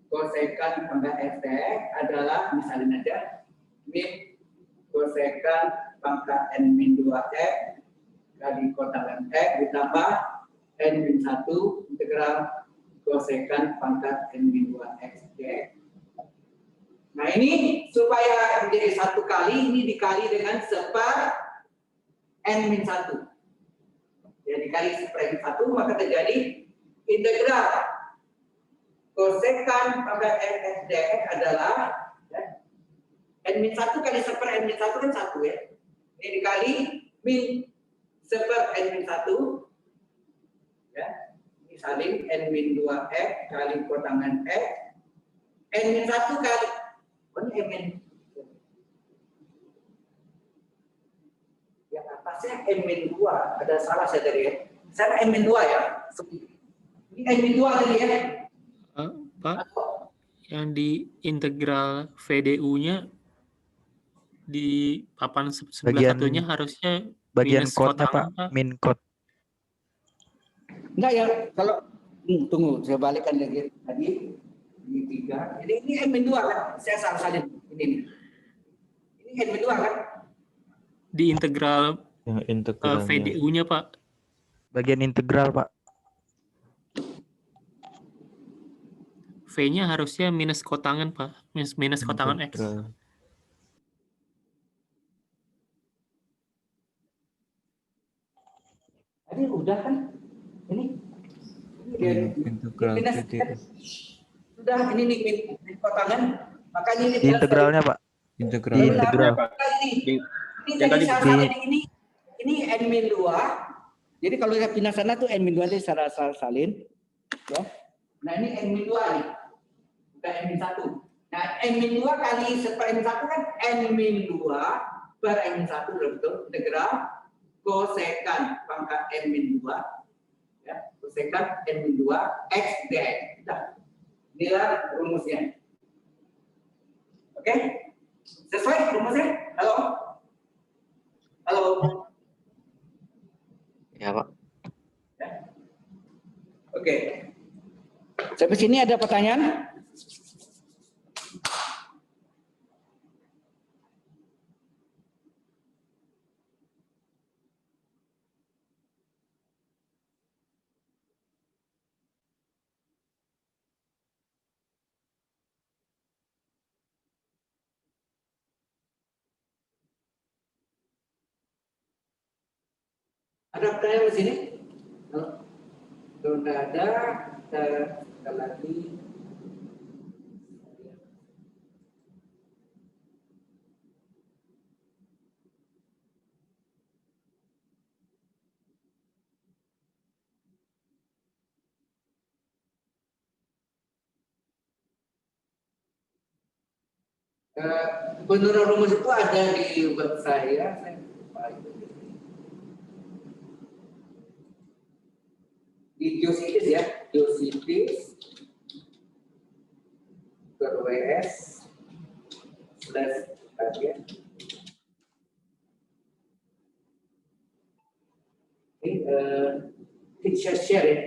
kosekan pangkat x dx adalah misalnya aja min kosekan pangkat N min 2x kali kotangen x ditambah N min 1 integral kosekan pangkat N min 2x dx. Nah ini supaya menjadi 1 kali, ini dikali dengan seper n min 1. Ya dikali seper n min 1 maka terjadi integral kosekan pangkat x dx adalah ya, n min 1 kali seper n min 1 kan 1 ya. Ini dikali min seper n min 1 ya. Ini disalin N-2X kali kotangan X, N-1 kali, N, yang atasnya N-2, ada salah saya tadi ya. Saya N-2 ya. Ini N-2 tadi ya. Pak, yang di integral VDU-nya di papan sebelah Bagian- satunya harusnya Bagian minus code-nya kotangan, Pak, min code. Enggak ya, kalau tunggu, saya balikkan lagi tadi ini 3. Jadi ini N-2 kan? Saya salah salin ini nih. Ini N-2 kan? di integral Yang integralnya. VDU-nya Pak. Bagian integral Pak. V-nya harusnya minus kotangan Pak, minus kotangan X. Integral. Tadi udah kan? Ini Integral minus, VDU. kan? Sudah ini nih min kotangan, makanya ini Di integralnya Pak. Integral. Di integral. Ini yang tadi tadi saya salin ini N-2. Jadi kalau saya pindah sana tuh N-2 tadi saya salin ya. Nah ini N-2 nih. Bukan N-1. Nah N-2 kali seper N-1 kan N-2 per N-1 betul integral kosekan pangkat N-2 ya, kosekan N-2 X dx. Nah, inilah rumusnya. Oke? Sesuai rumusnya? Halo? Halo? Ya, Pak. Ya. Oke. Sampai sini ada pertanyaan? Ada pertanyaan di sini? Kalau tidak ada, kita lagi. Penurunan rumus itu ada di web saya lupa itu. Di Geocities ya, Geocities .ws /target. Ini share ya.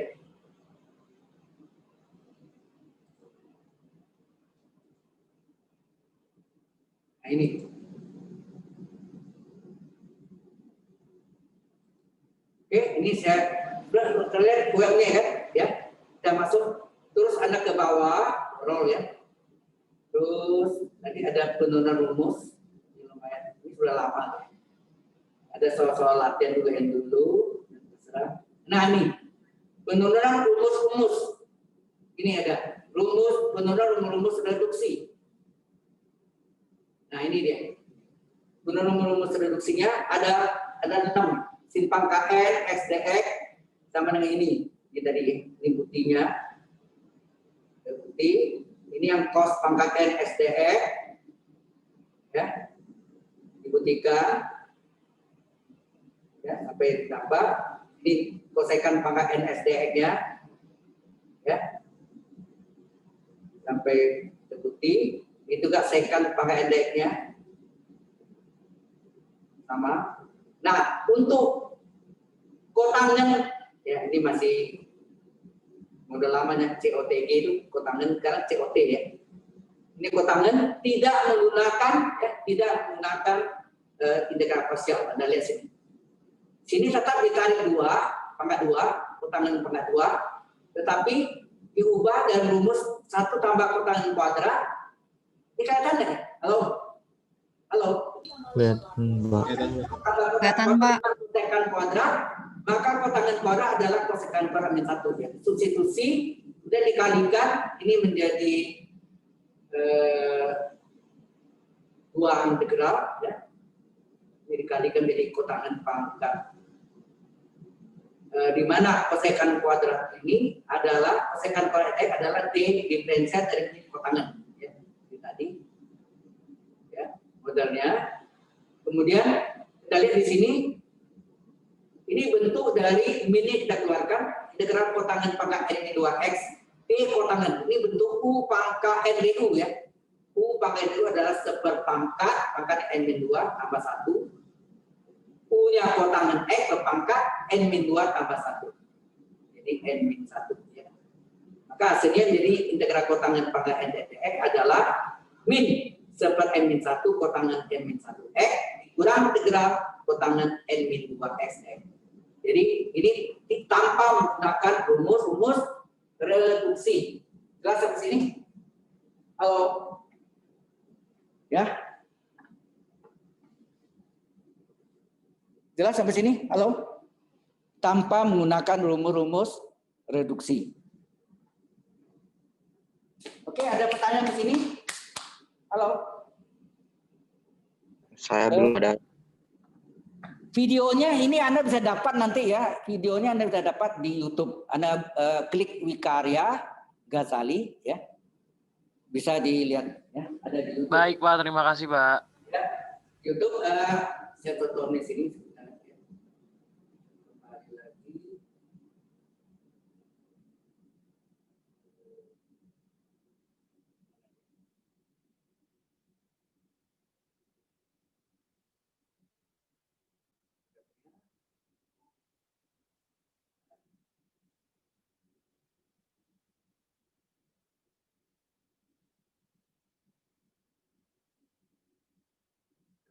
Nah ini. Oke, ini saya sudah terlihat webnya kan, ya. Sudah masuk, terus Anda ke bawah, roll ya. Terus tadi ada penurunan rumus, ini lumayan, ini sudah lama. Ada soal-soal latihan juga yang dulu. Nah ini, penurunan rumus-rumus. Ini ada rumus, penurunan rumus reduksi. Nah ini dia. Penurunan rumus reduksinya ada 6. Simpang KN, XDX, sama dengan ini. Ini tadi, ini buktinya. Bukti. Ini yang cos pangkat N SDX. Ya. Dibuktikan. Ya, sampai dapat. Ini kosekan pangkat N SDX-nya. Ya. Sampai terbukti. Itu juga sekan pangkat NDX-nya. Sama. Nah, untuk kotangan, ya ini masih model lamanya COTG itu, kotangan sekarang COT ya. Ini kotangan tidak menggunakan integral parsial. Anda lihat sini. Sini tetap ditarik 2, pangkat 2, kotangan pangkat 2, tetapi diubah dan rumus 1 tambah kotangan kuadrat. Ini kelihatan nggak? Halo? Halo? Kelihatan Pak. Kelihatan, Pak. Kosekan kuadrat, maka kotangan kuadrat adalah kosekan per min 1 ya. Substitusi sudah dikalikan, ini menjadi 2 integral ya. Ini dikalikan menjadi kotangan pangkat di mana kosekan kuadrat ini adalah kosekan kuadrat X adalah D diferensial dari mini kotangen. Ya, ini tadi. Ya, modelnya. Kemudian kita lihat di sini, ini bentuk dari mini kita keluarkan integral kotangen pangkat N-2X T kotangen. Ini bentuk U pangkat N-U ya. U pangkat N-U adalah seperpangkat pangkat N-2 tambah 1. U-nya kotangen X berpangkat N-2 tambah 1. Jadi N-1 ya. Maka hasilnya jadi integral kotangen pangkat N-X adalah min seper N-1 kotangen N-1X kurang integral kotangen N-2X. Jadi ini tanpa menggunakan rumus-rumus reduksi. Jelas sampai sini? Halo? Ya? Jelas sampai sini? Halo? Tanpa menggunakan rumus-rumus reduksi. Oke, ada pertanyaan di sini? Halo? Saya belum ada. Videonya ini Anda bisa dapat nanti ya. Videonya Anda bisa dapat di YouTube. Anda klik Wikarya Ghazali ya. Bisa dilihat ya, ada di YouTube. Baik Pak, terima kasih Pak. Ya, YouTube saya tonton di sini. Kembali lagi.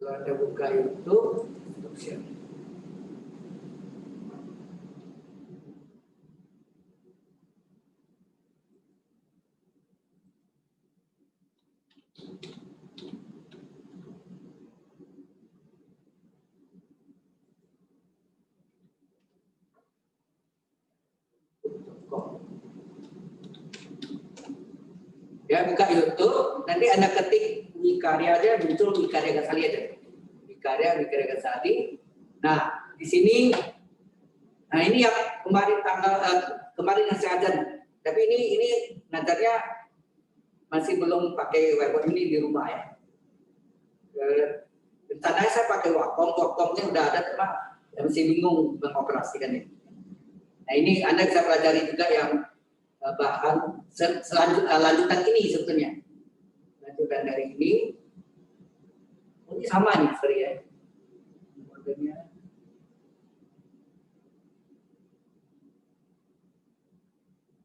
Kalau Anda buka YouTube, untuk share. Ya, buka YouTube, nanti Anda ketik Wikarya aja, muncul Wikarya Ghazali aja. Wikarya Ghazali. Nah, di sini, nah ini yang kemarin kemarin yang saya ajar. Tapi ini ngajarnya masih belum pakai webcam ini di rumah ya. Rencananya saya pakai Wacom-nya udah ada, cuma masih bingung mengoperasikannya. Nah, ini Anda bisa pelajari juga yang bahan lanjutan ini sebetulnya. Lanjutan dari ini sama nih, sorry ya. Modelnya.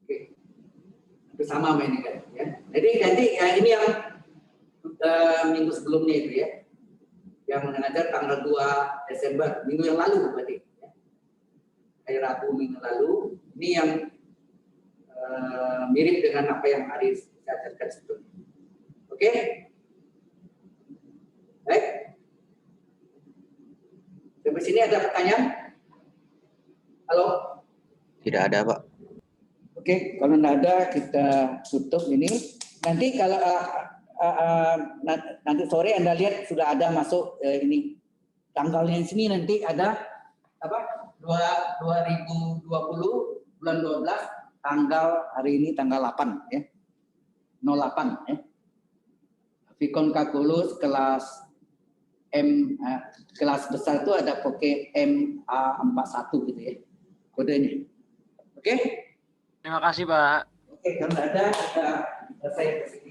Oke. Itu sama ini kan ya. Jadi nanti ya, ini yang minggu sebelumnya itu ya. Yang mengajar tanggal 2 Desember, minggu yang lalu berarti. Ya. Hari Rabu minggu lalu. Ini yang mirip dengan apa yang Ari saya ajarkan sebelumnya. Oke? Baik. Sampai sini ada pertanyaan? Halo? Tidak ada, Pak. Oke, kalau tidak ada kita tutup ini. Nanti kalau nanti sore Anda lihat sudah ada masuk ini tanggalnya di sini nanti ada apa? 2020 bulan 12 tanggal hari ini tanggal 8 ya. 08 ya. Vicon Kalkulus kelas kelas besar itu ada pakai MA41 gitu ya. Kodenya. Oke? Terima kasih Pak. Oke, kalau ada selesai.